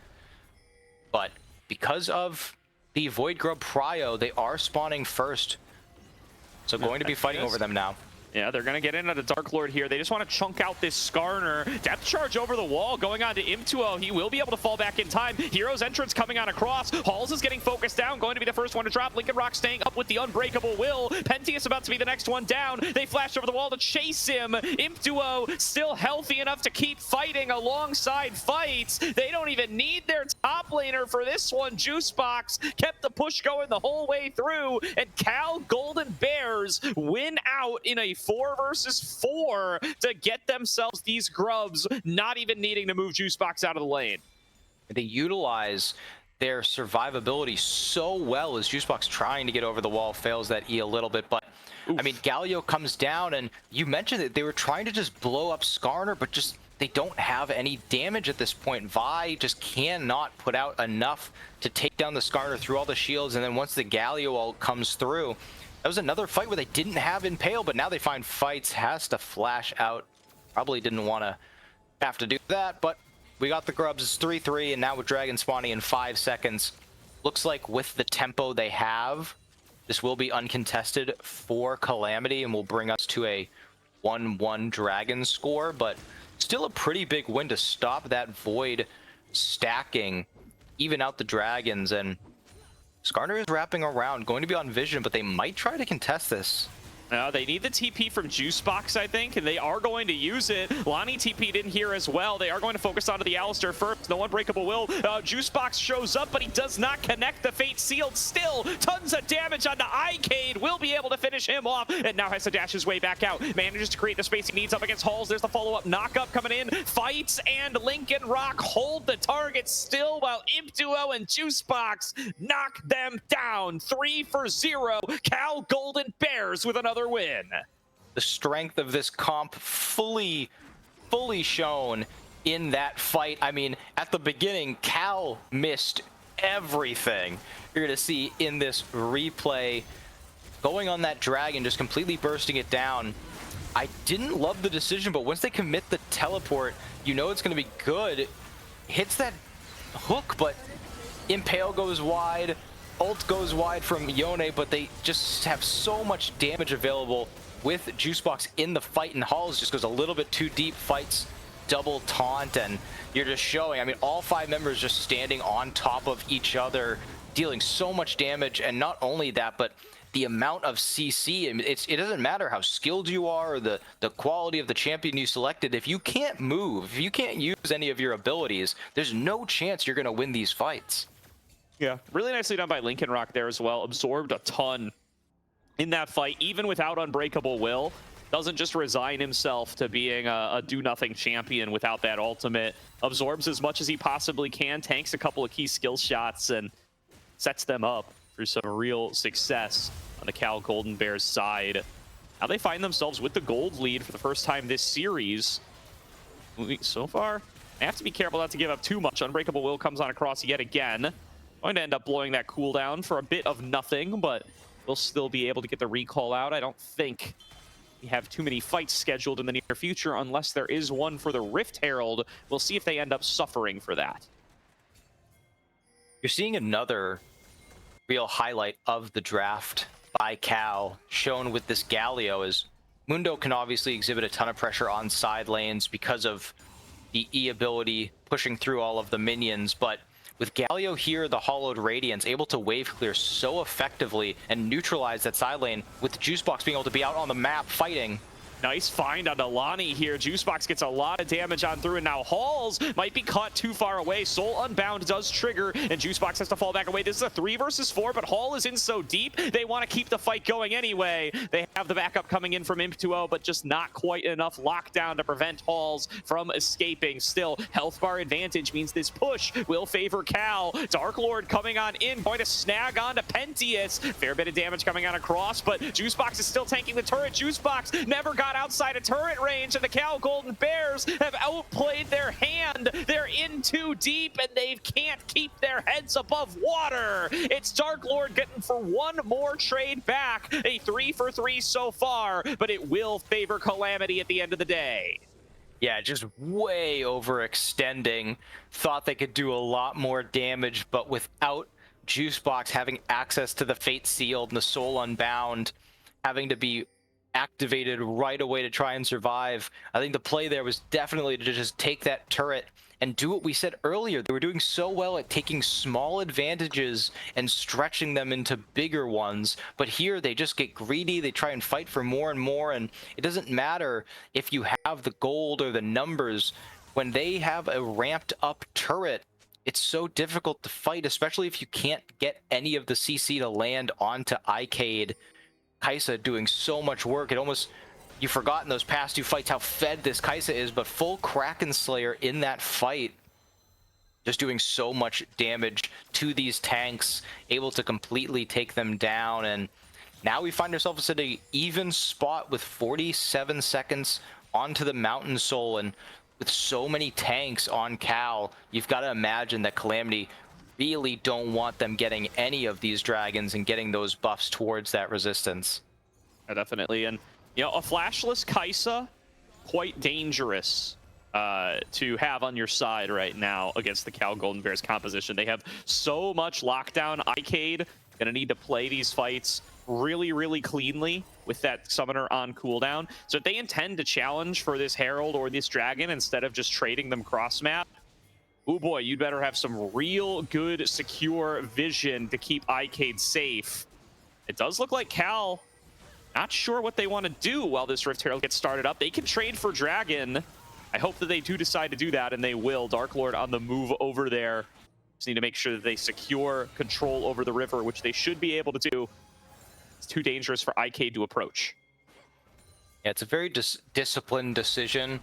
But because of the Void Grub Prio, they are spawning first, so going to be fighting over them now. Yeah, they're going to get into the Dark Lord here. They just want to chunk out this Skarner. Depth charge over the wall going on to Imp2O. He will be able to fall back in time. Hero's entrance coming on across. Halls is getting focused down, going to be the first one to drop. Lincoln Rock staying up with the Unbreakable Will. Pentius about to be the next one down. They flash over the wall to chase him. Imp2O still healthy enough to keep fighting alongside fights. They don't even need their top laner for this one. Juicebox kept the push going the whole way through, and Cal Golden Bears win out in a 4 versus 4 to get themselves these grubs, not even needing to move Juicebox out of the lane. They utilize their survivability so well as Juicebox trying to get over the wall fails that E a little bit, but Oof. I mean, Galio comes down, and you mentioned that they were trying to just blow up Skarner, but just they don't have any damage at this point. Vi just cannot put out enough to take down the Skarner through all the shields, and then once the Galio ult comes through, that was another fight where they didn't have Impale, but now they find fights, has to flash out. Probably didn't want to have to do that, but we got the grubs. It's 3-3, and now with Dragon spawning in 5 seconds, looks like with the tempo they have, this will be uncontested for Calamity and will bring us to a 1-1 Dragon score, but still a pretty big win to stop that Void stacking, even out the Dragons. And Skarner is wrapping around, going to be on Vision, but they might try to contest this. They need the TP from Juicebox, I think, and they are going to use it. Lonnie TP'd in here as well. They are going to focus onto the Alistar first. No Unbreakable Will. Juicebox shows up, but he does not connect the Fate Sealed. Still, tons of damage onto Icade. Will be able to finish him off, and now has to dash his way back out. Manages to create the space he needs up against Halls. There's the follow-up knock-up coming in. Fights, and Lincoln Rock hold the target still, while Imp2O and Juicebox knock them down. 3-0. Cal Golden Bears with another win. The strength of this comp fully shown in that fight. I mean, at the beginning, Cal missed everything. You're gonna see in this replay, going on that dragon, just completely bursting it down. I didn't love the decision, but once they commit the teleport, you know it's gonna be good. Hits that hook, but Impale goes wide. Ult goes wide from Yone, but they just have so much damage available with Juicebox in the fight, and Halls just goes a little bit too deep, fights double taunt, and you're just showing, I mean, all 5 members just standing on top of each other, dealing so much damage. And not only that, but the amount of CC, I mean, it doesn't matter how skilled you are or the quality of the champion you selected. If you can't move, if you can't use any of your abilities, there's no chance you're going to win these fights. Yeah, really nicely done by Lincoln Rock there as well. Absorbed a ton in that fight, even without Unbreakable Will. Doesn't just resign himself to being a do-nothing champion without that ultimate. Absorbs as much as he possibly can, tanks a couple of key skill shots, and sets them up for some real success on the Cal Golden Bears side. Now they find themselves with the gold lead for the first time this series. So far, I have to be careful not to give up too much. Unbreakable Will comes on across yet again. Going to end up blowing that cooldown for a bit of nothing, but we'll still be able to get the recall out. I don't think we have too many fights scheduled in the near future unless there is one for the Rift Herald. We'll see if they end up suffering for that. You're seeing another real highlight of the draft by Cal shown with this Galio, as Mundo can obviously exhibit a ton of pressure on side lanes because of the E ability pushing through all of the minions, but with Galio here, the Hollowed Radiance able to wave clear so effectively and neutralize that side lane, with Juicebox being able to be out on the map fighting. Nice find on Alani here. Juicebox gets a lot of damage on through, and now Halls might be caught too far away. Soul Unbound does trigger, and Juicebox has to fall back away. This is a 3 versus 4, but Hall is in so deep, they want to keep the fight going anyway. They have the backup coming in from Imp2O, but just not quite enough lockdown to prevent Halls from escaping. Still, health bar advantage means this push will favor Cal. Dark Lord coming on in, going to snag on to Pentius. Fair bit of damage coming on across, but Juicebox is still tanking the turret. Juicebox never got outside of turret range, and the Cal Golden Bears have outplayed their hand. They're in too deep, and they can't keep their heads above water. It's Dark Lord getting for one more trade back. A 3 for 3 so far, but it will favor Calamity at the end of the day. Yeah, just way overextending. Thought they could do a lot more damage, but without Juicebox having access to the Fate Sealed and the Soul Unbound, having to be activated right away to try and survive, I think the play there was definitely to just take that turret and do what we said earlier. They were doing so well at taking small advantages and stretching them into bigger ones, but here they just get greedy. They try and fight for more and more, and it doesn't matter if you have the gold or the numbers. When they have a ramped up turret, it's so difficult to fight, especially if you can't get any of the CC to land onto Icade. Kaisa doing so much work. It almost, you forgot in those past 2 fights how fed this Kaisa is, but full Kraken Slayer in that fight, just doing so much damage to these tanks, able to completely take them down. And now we find ourselves at an even spot with 47 seconds onto the Mountain Soul, and with so many tanks on Cal, you've got to imagine that Calamity really don't want them getting any of these dragons and getting those buffs towards that resistance. Yeah, definitely. And, you know, a flashless Kaisa, quite dangerous to have on your side right now against the Cal Golden Bears composition. They have so much lockdown. Icade gonna need to play these fights really, really cleanly with that summoner on cooldown. So if they intend to challenge for this Herald or this Dragon instead of just trading them cross-map, oh boy, you'd better have some real good, secure vision to keep Icade safe. It does look like Cal, not sure what they want to do while this Rift Herald gets started up. They can trade for Dragon. I hope that they do decide to do that, and they will. Dark Lord on the move over there. Just need to make sure that they secure control over the river, which they should be able to do. It's too dangerous for Icade to approach. Yeah, it's a very disciplined decision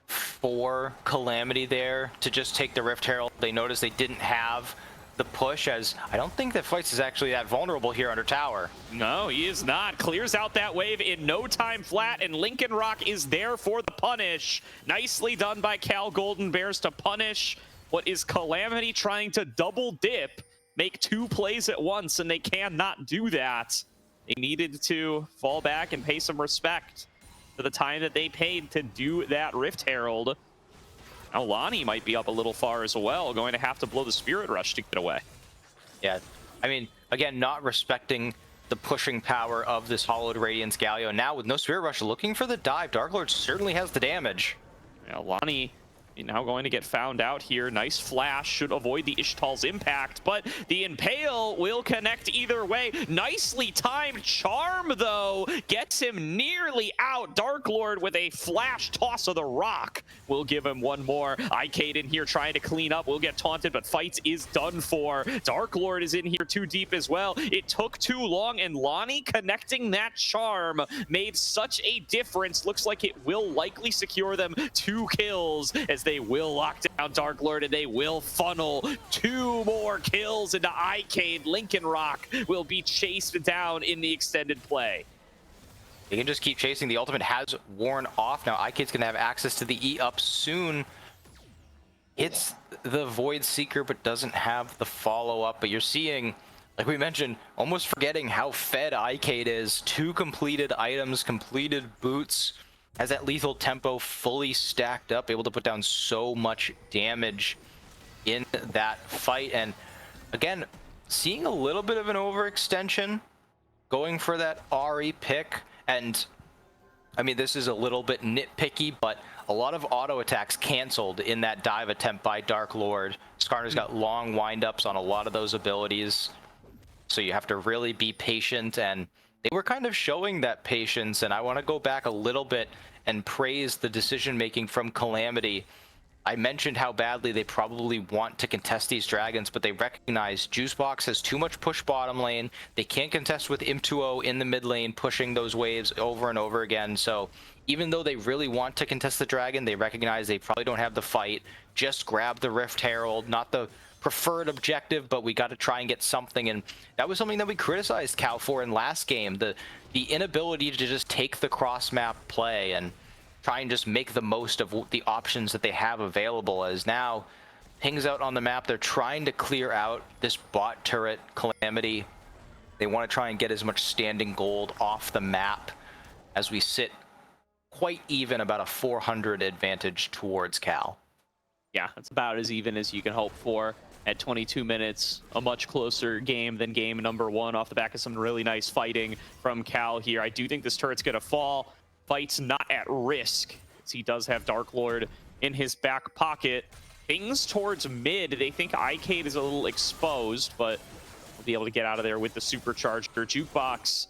for Calamity there to just take the Rift Herald. They noticed they didn't have the push, as I don't think that Flights is actually that vulnerable here under tower. No, he is not. Clears out that wave in no time flat, and Lincoln Rock is there for the punish. Nicely done by Cal Golden Bears to punish what is Calamity trying to double dip, make 2 plays at once, and they cannot do that. They needed to fall back and pay some respect for the time that they paid to do that Rift Herald. Now Lonnie might be up a little far as well, going to have to blow the Spirit Rush to get away. Yeah, I mean, again, not respecting the pushing power of this Hollowed Radiance Galio. Now with no Spirit Rush, looking for the dive. Dark Lord certainly has the damage. Yeah, Lonnie now going to get found out here. Nice flash, should avoid the Ishtal's impact, but the Impale will connect either way. Nicely timed charm, though, gets him nearly out. Dark Lord with a flash toss of the rock will give him one more. Icade in here trying to clean up, will get taunted, but Fights is done for. Dark Lord is in here too deep as well. It took too long, and Lonnie connecting that charm made such a difference. Looks like it will likely secure them 2 kills, as they will lock down Dark Lord, and they will funnel 2 more kills into Icade. Lincoln Rock will be chased down in the extended play. They can just keep chasing. The ultimate has worn off. Now Icade's gonna have access to the E up soon. Hits the Void Seeker, but doesn't have the follow-up. But you're seeing, like we mentioned, almost forgetting how fed Icade is. 2 completed items, completed boots. Has that lethal tempo fully stacked up, able to put down so much damage in that fight. And again, seeing a little bit of an overextension, going for that RE pick, and I mean, this is a little bit nitpicky, but a lot of auto attacks canceled in that dive attempt by Dark Lord. Skarner's got long windups on a lot of those abilities, so you have to really be patient, and they were kind of showing that patience, and I want to go back a little bit and praise the decision-making from Calamity. I mentioned how badly they probably want to contest these dragons, but they recognize Juicebox has too much push bottom lane. They can't contest with Im2O in the mid lane, pushing those waves over and over again. So even though they really want to contest the dragon, they recognize they probably don't have the fight. Just grab the Rift Herald, not the preferred objective, but we got to try and get something. And that was something that we criticized Cal for in last game, the inability to just take the cross map play and try and just make the most of the options that they have available. As now Ping's out on the map, they're trying to clear out this bot turret Calamity. They want to try and get as much standing gold off the map as we sit quite even, about a 400 advantage towards Cal. Yeah, it's about as even as you can hope for at 22 minutes. A much closer game than game number 1 off the back of some really nice fighting from Cal here. I do think this turret's going to fall. Fight's not at risk, as he does have Dark Lord in his back pocket. Things towards mid, they think Icade is a little exposed, but we'll be able to get out of there with the supercharger. Jukebox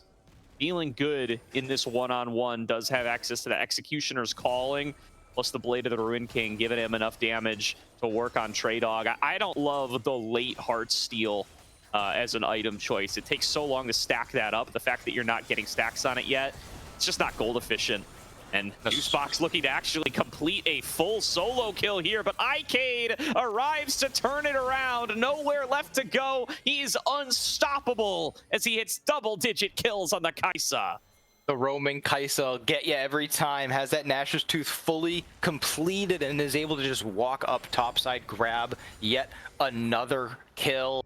feeling good in this one-on-one, does have access to the Executioner's Calling, plus the Blade of the Ruin King, giving him enough damage to work on Trey Dog. I don't love the late Heartsteel as an item choice. It takes so long to stack that up. The fact that you're not getting stacks on it yet, it's just not gold efficient. And Juicebox looking to actually complete a full solo kill here, but Icade arrives to turn it around. Nowhere left to go. He's unstoppable as he hits double-digit kills on the Kai'Sa. The roaming Kai'Sa will get you every time, has that Nashor's Tooth fully completed and is able to just walk up topside, grab yet another kill.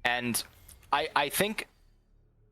And I think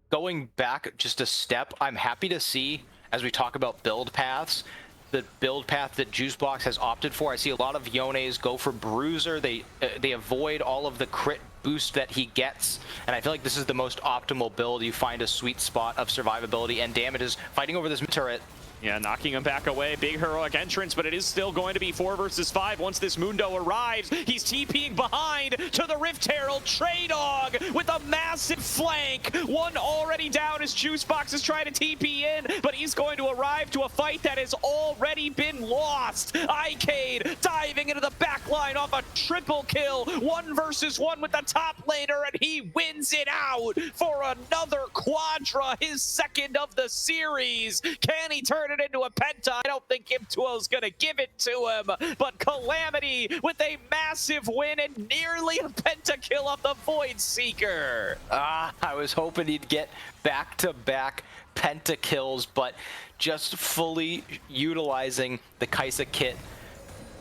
going back just a step, I'm happy to see, as we talk about build paths, the build path that Juicebox has opted for. I see a lot of Yones go for Bruiser. They avoid all of the crit boost that he gets, and I feel like this is the most optimal build. You find a sweet spot of survivability and damages. Fighting over this mid turret. Yeah, knocking him back away. Big heroic entrance, but it is still going to be 4 versus 5 once this Mundo arrives. He's TPing behind to the Rift Herald. Trey Dog with a massive flank. One already down as Juicebox is trying to TP in, but he's going to arrive to a fight that has already been lost. Icade diving into the back line off a triple kill. 1 versus 1 with the top laner, and he wins it out for another quadra, his second of the series. Can he turn it into a penta? I don't think Im2O's gonna give it to him, but Calamity with a massive win and nearly a pentakill off the Void Seeker. I was hoping he'd get back-to-back pentakills, but just fully utilizing the Kai'Sa kit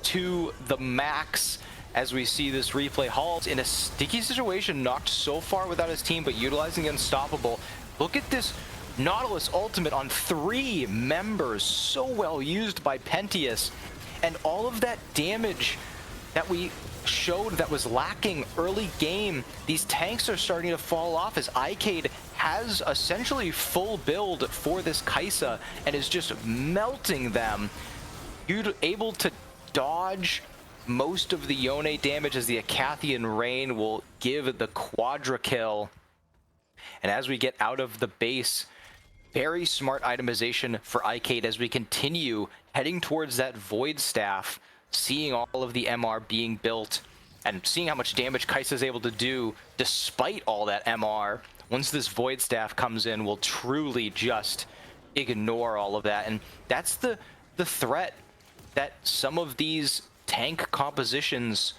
to the max. As we see this replay, Hall's in a sticky situation, knocked so far without his team, but utilizing Unstoppable. Look at this Nautilus ultimate on 3 members, so well used by Pentius, and all of that damage that we showed that was lacking early game, these tanks are starting to fall off as Icade has essentially full build for this Kai'Sa and is just melting them. You're able to dodge most of the Yone damage as the Acathian Rain will give the quadra kill. And as we get out of the base, very smart itemization for Icade as we continue heading towards that Void Staff, seeing all of the MR being built and seeing how much damage Kai'Sa is able to do despite all that MR. Once this Void Staff comes in, we'll truly just ignore all of that. And that's the threat that some of these tank compositions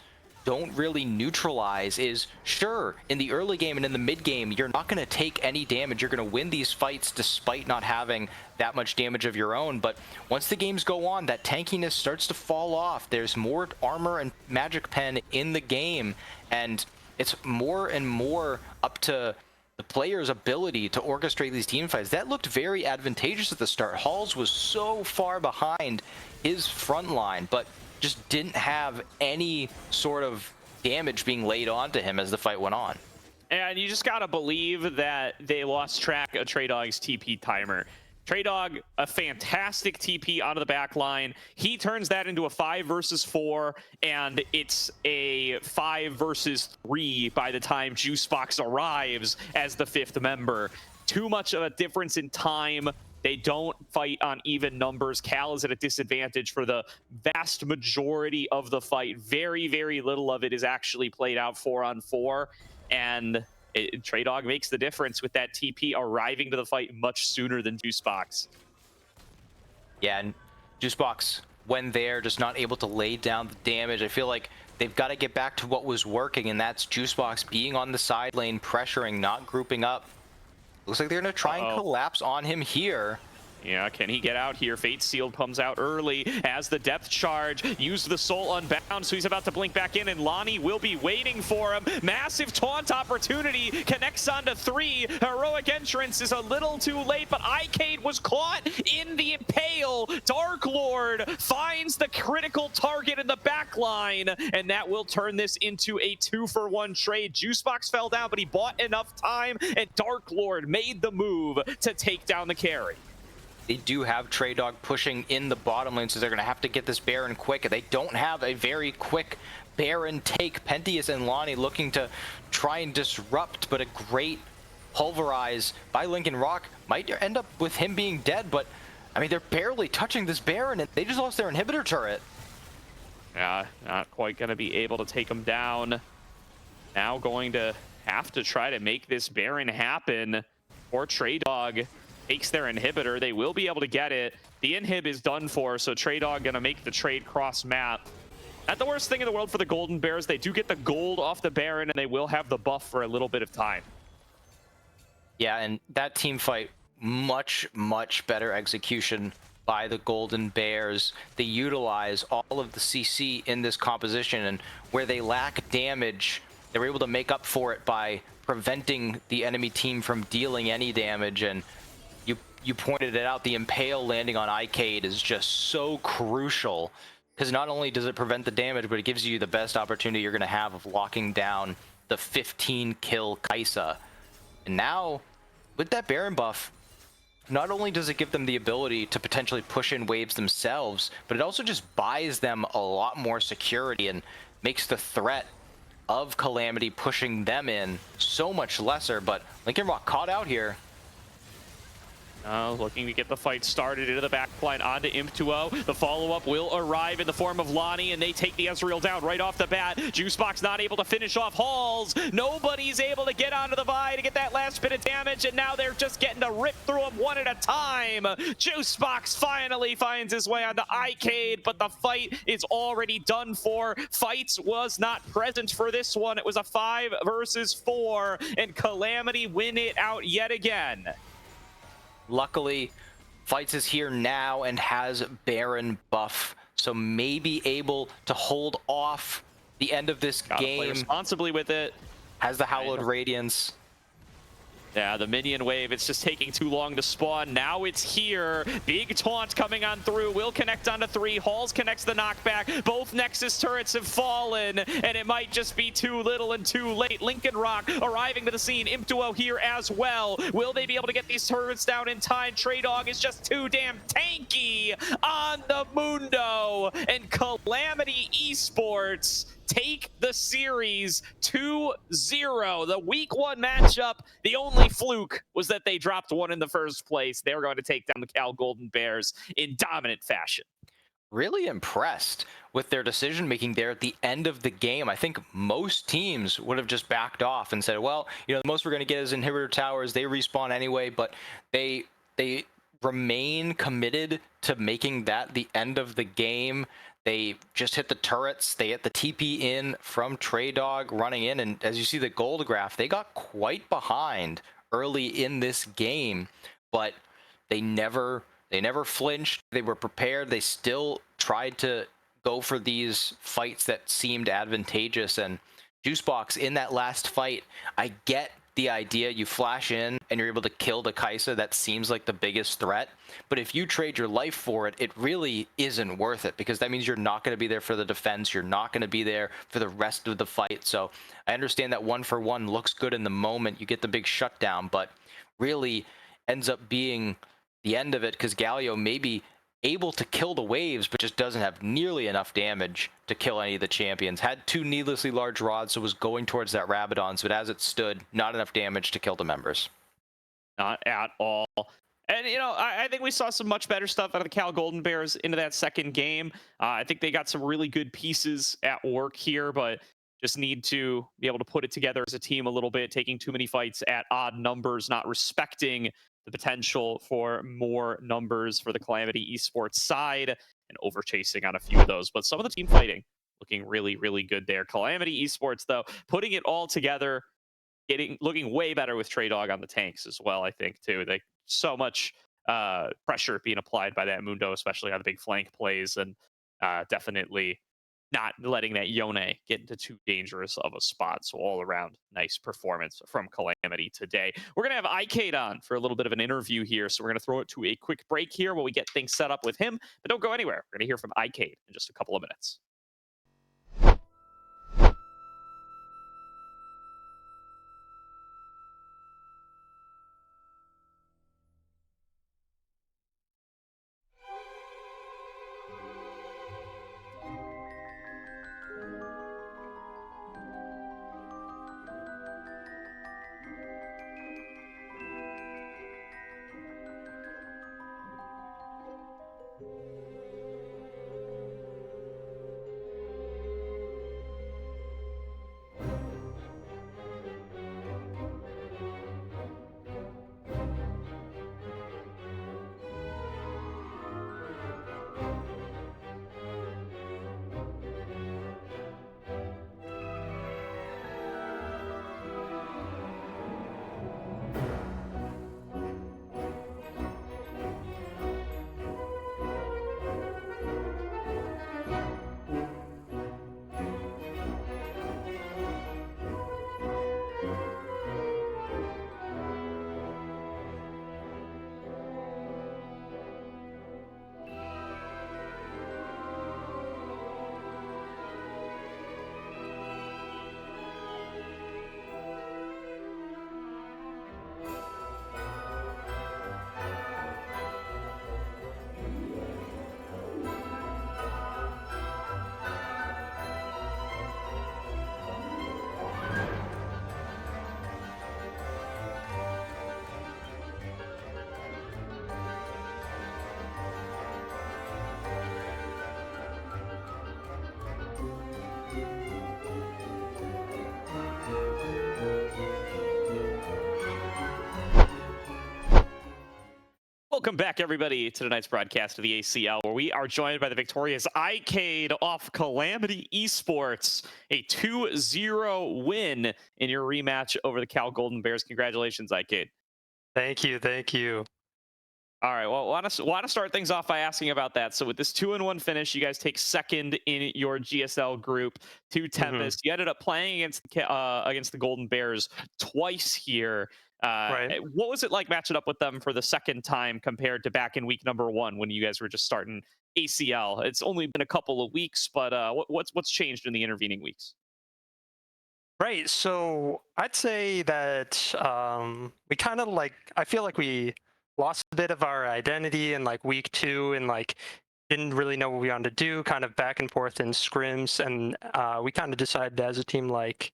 don't really neutralize. Is sure, in the early game and in the mid game, you're not going to take any damage. You're going to win these fights despite not having that much damage of your own. But once the games go on, that tankiness starts to fall off. There's more armor and magic pen in the game, and it's more and more up to the player's ability to orchestrate these team fights. That looked very advantageous at the start. Halls was so far behind his front line, but just didn't have any sort of damage being laid onto him as the fight went on. And you just gotta believe that they lost track of Trey Dog's TP timer. Trey Dog, a fantastic TP onto the back line. He turns that into a 5 versus 4, and it's a 5 versus 3 by the time Juicebox arrives as the 5th member. Too much of a difference in time. They don't fight on even numbers. Cal is at a disadvantage for the vast majority of the fight. Very, very little of it is actually played out 4-on-4, and Trey Dog makes the difference with that TP arriving to the fight much sooner than Juicebox. Yeah, and Juicebox, when they're just not able to lay down the damage, I feel like they've got to get back to what was working, and that's Juicebox being on the side lane, pressuring, not grouping up. Looks like they're going to try and collapse on him here. Yeah, can he get out here? Fate Sealed comes out early as the depth charge used the soul unbound, so he's about to blink back in, and Lonnie will be waiting for him. Massive taunt opportunity, connects onto 3. Heroic entrance is a little too late, but Icade was caught in the impale. Dark Lord finds the critical target in the back line, and that will turn this into a 2-for-1 trade. Juicebox fell down, but he bought enough time, and Dark Lord made the move to take down the carry. They do have Trey Dog pushing in the bottom lane, so they're going to have to get this Baron quick. They don't have a very quick Baron take. Pentius and Lonnie looking to try and disrupt, but a great pulverize by Lincoln Rock might end up with him being dead, but I mean, they're barely touching this Baron, and they just lost their inhibitor turret. Yeah, not quite going to be able to take him down. Now going to have to try to make this Baron happen, or Trey Dog takes their inhibitor. They will be able to get it. The inhib is done for, so Trey Dog gonna make the trade cross map. Not the worst thing in the world for the Golden Bears. They do get the gold off the Baron, and they will have the buff for a little bit of time. Yeah, and that team fight, much, much better execution by the Golden Bears. They utilize all of the CC in this composition, and where they lack damage, they were able to make up for it by preventing the enemy team from dealing any damage. And you pointed it out, the Impale landing on Icade is just so crucial, because not only does it prevent the damage, but it gives you the best opportunity you're going to have of locking down the 15-kill Kai'Sa. And now, with that Baron buff, not only does it give them the ability to potentially push in waves themselves, but it also just buys them a lot more security and makes the threat of Calamity pushing them in so much lesser. But Lincoln Rock caught out here. Looking to get the fight started into the back line onto Imp2O. The follow-up will arrive in the form of Lonnie, and they take the Ezreal down right off the bat. Juicebox not able to finish off Halls. Nobody's able to get onto the Vi to get that last bit of damage, and now they're just getting to rip through them one at a time. Juicebox finally finds his way onto Icade, but the fight is already done for. Fights was not present for this one. It was a 5 versus 4, and Calamity win it out yet again. Luckily, Fights is here now and has Baron buff, so maybe able to hold off the end of this Gotta game. play responsibly with it. Has the Hallowed Radiance. Yeah, the minion wave, it's just taking too long to spawn. Now it's here. Big taunt coming on through. Will connect onto 3. Halls connects the knockback. Both Nexus turrets have fallen, and it might just be too little and too late. Lincoln Rock arriving to the scene. Imp2O here as well. Will they be able to get these turrets down in time? Trey Dog is just too damn tanky on the Mundo, and Calamity Esports take the series 2-0. The week 1 matchup, the only fluke was that they dropped one in the first place. They're going to take down the Cal Golden Bears in dominant fashion. Really impressed with their decision making there at the end of the game. I think most teams would have just backed off and said, well, you know, the most we're going to get is inhibitor towers. They respawn anyway, but they remain committed to making that the end of the game. They just hit the turrets. They hit the TP in from Trey Dog running in. And as you see the gold graph, they got quite behind early in this game, but they never flinched. They were prepared. They still tried to go for these fights that seemed advantageous. And Juicebox in that last fight, I get the idea. You flash in and you're able to kill the Kai'Sa. That seems like the biggest threat. But if you trade your life for it, it really isn't worth it, because that means you're not going to be there for the defense. You're not going to be there for the rest of the fight. So I understand that 1-for-1 looks good in the moment. You get the big shutdown, but really ends up being the end of it, because Galio may be able to kill the waves, but just doesn't have nearly enough damage to kill any of the champions. Had 2 needlessly large rods, so was going towards that Rabadons, but as it stood, not enough damage to kill the members. Not at all. And, you know, I think we saw some much better stuff out of the Cal Golden Bears into that second game. I think they got some really good pieces at work here, but just need to be able to put it together as a team a little bit, taking too many fights at odd numbers, not respecting the potential for more numbers for the Calamity Esports side, and over chasing on a few of those. But some of the team fighting looking really, really good there. Calamity Esports, though, putting it all together, looking way better with Trey Dog on the tanks as well, I think, too. Like, so much pressure being applied by that Mundo, especially on the big flank plays, and definitely not letting that Yone get into too dangerous of a spot. So all around, nice performance from Calamity today. We're going to have Icade on for a little bit of an interview here, so we're going to throw it to a quick break here while we get things set up with him. But don't go anywhere. We're going to hear from Icade in just a couple of minutes. Welcome back, everybody, to tonight's broadcast of the ACL, where we are joined by the victorious Icade off Calamity Esports, a 2-0 win in your rematch over the Cal Golden Bears. Congratulations, Icade. Thank you, thank you. All right, well, want to start things off by asking about that. So with this 2-1 finish, you guys take second in your GSL group to Tempest. You ended up playing against the Golden Bears twice here. Right. What was it like matching up with them for the second time compared to back in week number 1 when you guys were just starting ACL? It's only been a couple of weeks, but what's changed in the intervening weeks? Right, so I'd say that we kind of I feel like we lost a bit of our identity in like week 2 and like didn't really know what we wanted to do, kind of back and forth in scrims, and we kind of decided as a team like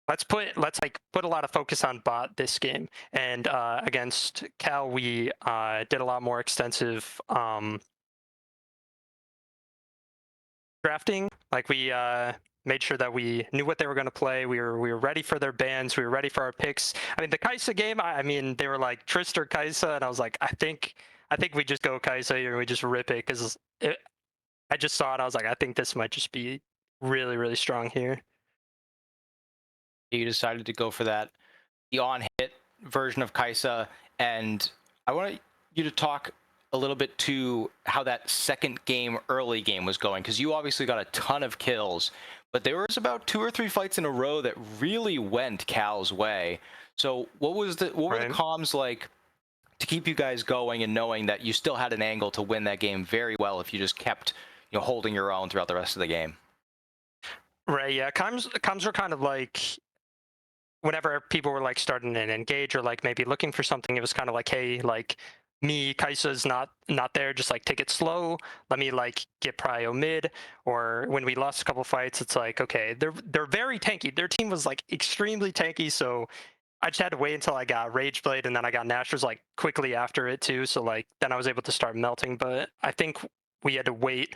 let's put a lot of focus on bot this game. And against Cal, we did a lot more extensive drafting. Like we made sure that we knew what they were going to play. We were ready for their bans. We were ready for our picks. I mean, the Kai'Sa game, I mean, they were like Trist or Kai'Sa, and I was like, I think we just go Kai'Sa here and we just rip it, because I just saw it. I was like, I think this might just be really, really strong here. You decided to go for that, the on-hit version of Kai'Sa, and I want you to talk a little bit to how that second game, early game, was going, because you obviously got a ton of kills, but there was about 2 or 3 fights in a row that really went Cal's way. So what were the comms like to keep you guys going and knowing that you still had an angle to win that game very well if you just kept, holding your own throughout the rest of the game? Right, yeah, comms were kind of like, whenever people were like starting to engage or like maybe looking for something, it was kind of like, hey, like me, Kaisa's not there, just like take it slow, let me like get prio mid. Or when we lost a couple fights, it's like, okay, they're very tanky. Their team was like extremely tanky, so I just had to wait until I got Rage Blade, and then I got Nashor's like quickly after it too. So like then I was able to start melting. But I think we had to wait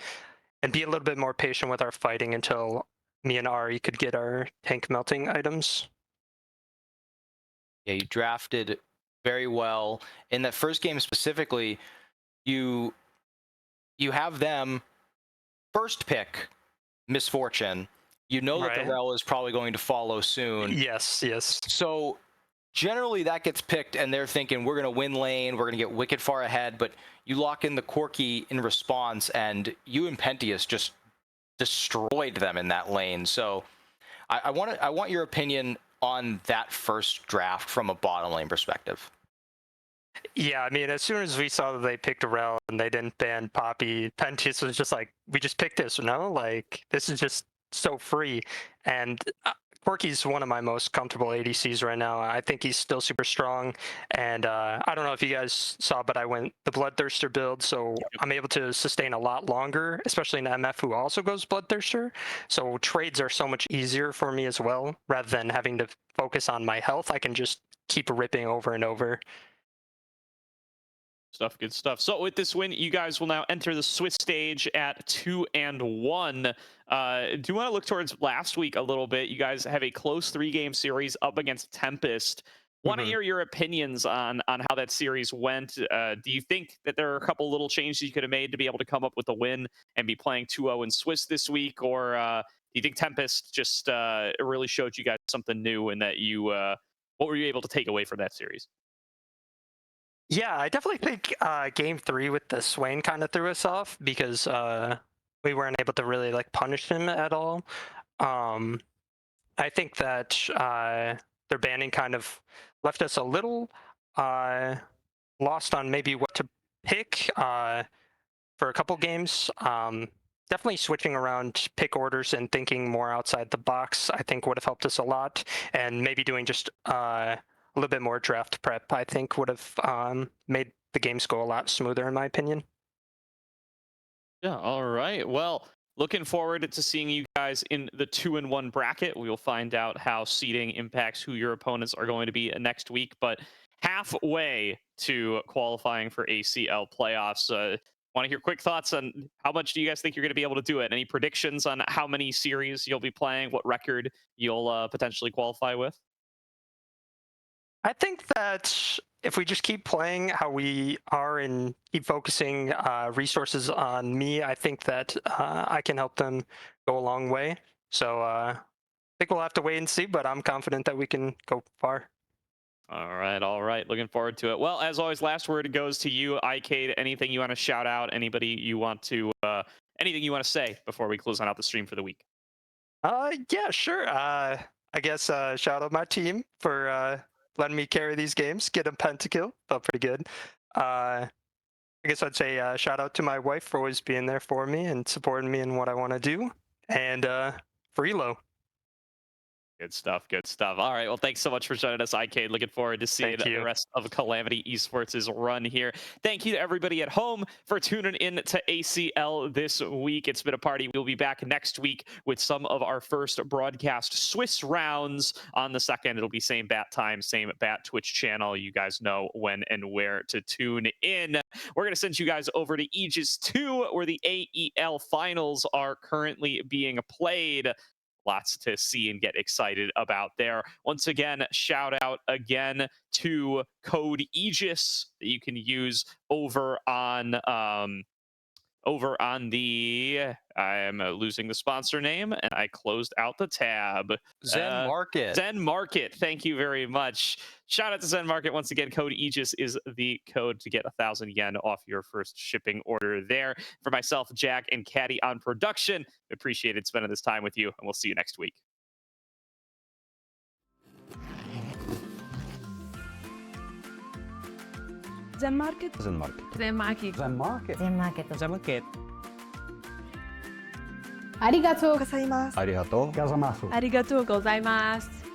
and be a little bit more patient with our fighting until me and Ari could get our tank melting items. Yeah, you drafted very well. In that first game specifically, you have them first pick Misfortune. You know that the Right. Rel is probably going to follow soon. Yes. So generally that gets picked and they're thinking we're going to win lane, we're going to get wicked far ahead, but you lock in the Corki in response and you and Pentius just destroyed them in that lane. So I want your opinion on that first draft from a bottom lane perspective. Yeah, I mean, as soon as we saw that they picked a Rel and they didn't ban Poppy, Pentius was just like, we just picked this, no? Like, this is just so free. And Corki's one of my most comfortable ADCs right now. I think he's still super strong. And I don't know if you guys saw, but I went the Bloodthirster build, so I'm able to sustain a lot longer, especially in MF who also goes Bloodthirster. So trades are so much easier for me as well. Rather than having to focus on my health, I can just keep ripping over and over. Good stuff. So with this win, you guys will now enter the Swiss stage at 2-1. Do you want to look towards last week a little bit? You guys have a close 3-game series up against Tempest. Want to hear your opinions on how that series went. Do you think that there are a couple little changes you could have made to be able to come up with a win and be playing 2-0 in Swiss this week? Or do you think Tempest just really showed you guys something new and that you what were you able to take away from that series? Yeah, I definitely think game 3 with the Swain kind of threw us off because we weren't able to really like punish him at all. I think that their banning kind of left us a little lost on maybe what to pick for a couple games. Definitely switching around pick orders and thinking more outside the box, I think would have helped us a lot. And maybe doing just a little bit more draft prep, I think would have made the games go a lot smoother, in my opinion. Yeah, all right. Well, looking forward to seeing you guys in the 2-1 bracket. We will find out how seeding impacts who your opponents are going to be next week. But halfway to qualifying for ACL playoffs, want to hear quick thoughts on how much do you guys think you're going to be able to do it? Any predictions on how many series you'll be playing, what record you'll potentially qualify with? I think that if we just keep playing how we are and keep focusing resources on me, I think that I can help them go a long way. So I think we'll have to wait and see, but I'm confident that we can go far. All right. Looking forward to it. Well, as always, last word goes to you, Icade. Anything you want to shout out? Anybody you want to, anything you want to say before we close on out the stream for the week? Yeah, sure. I guess shout out my team for letting me carry these games, get a pentakill. Felt pretty good. I guess I'd say shout out to my wife for always being there for me and supporting me in what I want to do. And for Elo. Good stuff. All right. Well, thanks so much for joining us, IK. Looking forward to seeing the rest of Calamity Esports' run here. Thank you to everybody at home for tuning in to ACL this week. It's been a party. We'll be back next week with some of our first broadcast Swiss rounds on the 2nd. It'll be same bat time, same bat Twitch channel. You guys know when and where to tune in. We're going to send you guys over to Aegis 2, where the AEL finals are currently being played. Lots to see and get excited about there. Once again, shout out again to code Aegis that you can use over on the, I'm losing the sponsor name and I closed out the tab. Zen Market. Zen Market. Thank you very much. Shout out to Zen Market. Once again, code Aegis is the code to get 1,000 yen off your first shipping order there. For myself, Jack, and Caddy on production, appreciated spending this time with you, and we'll see you next week. Zen Market. Zen Market. Zen Market. Zen Market. Zen Market. Zen Market. ありがとうございます。ありがとうございます。ありがとうございます。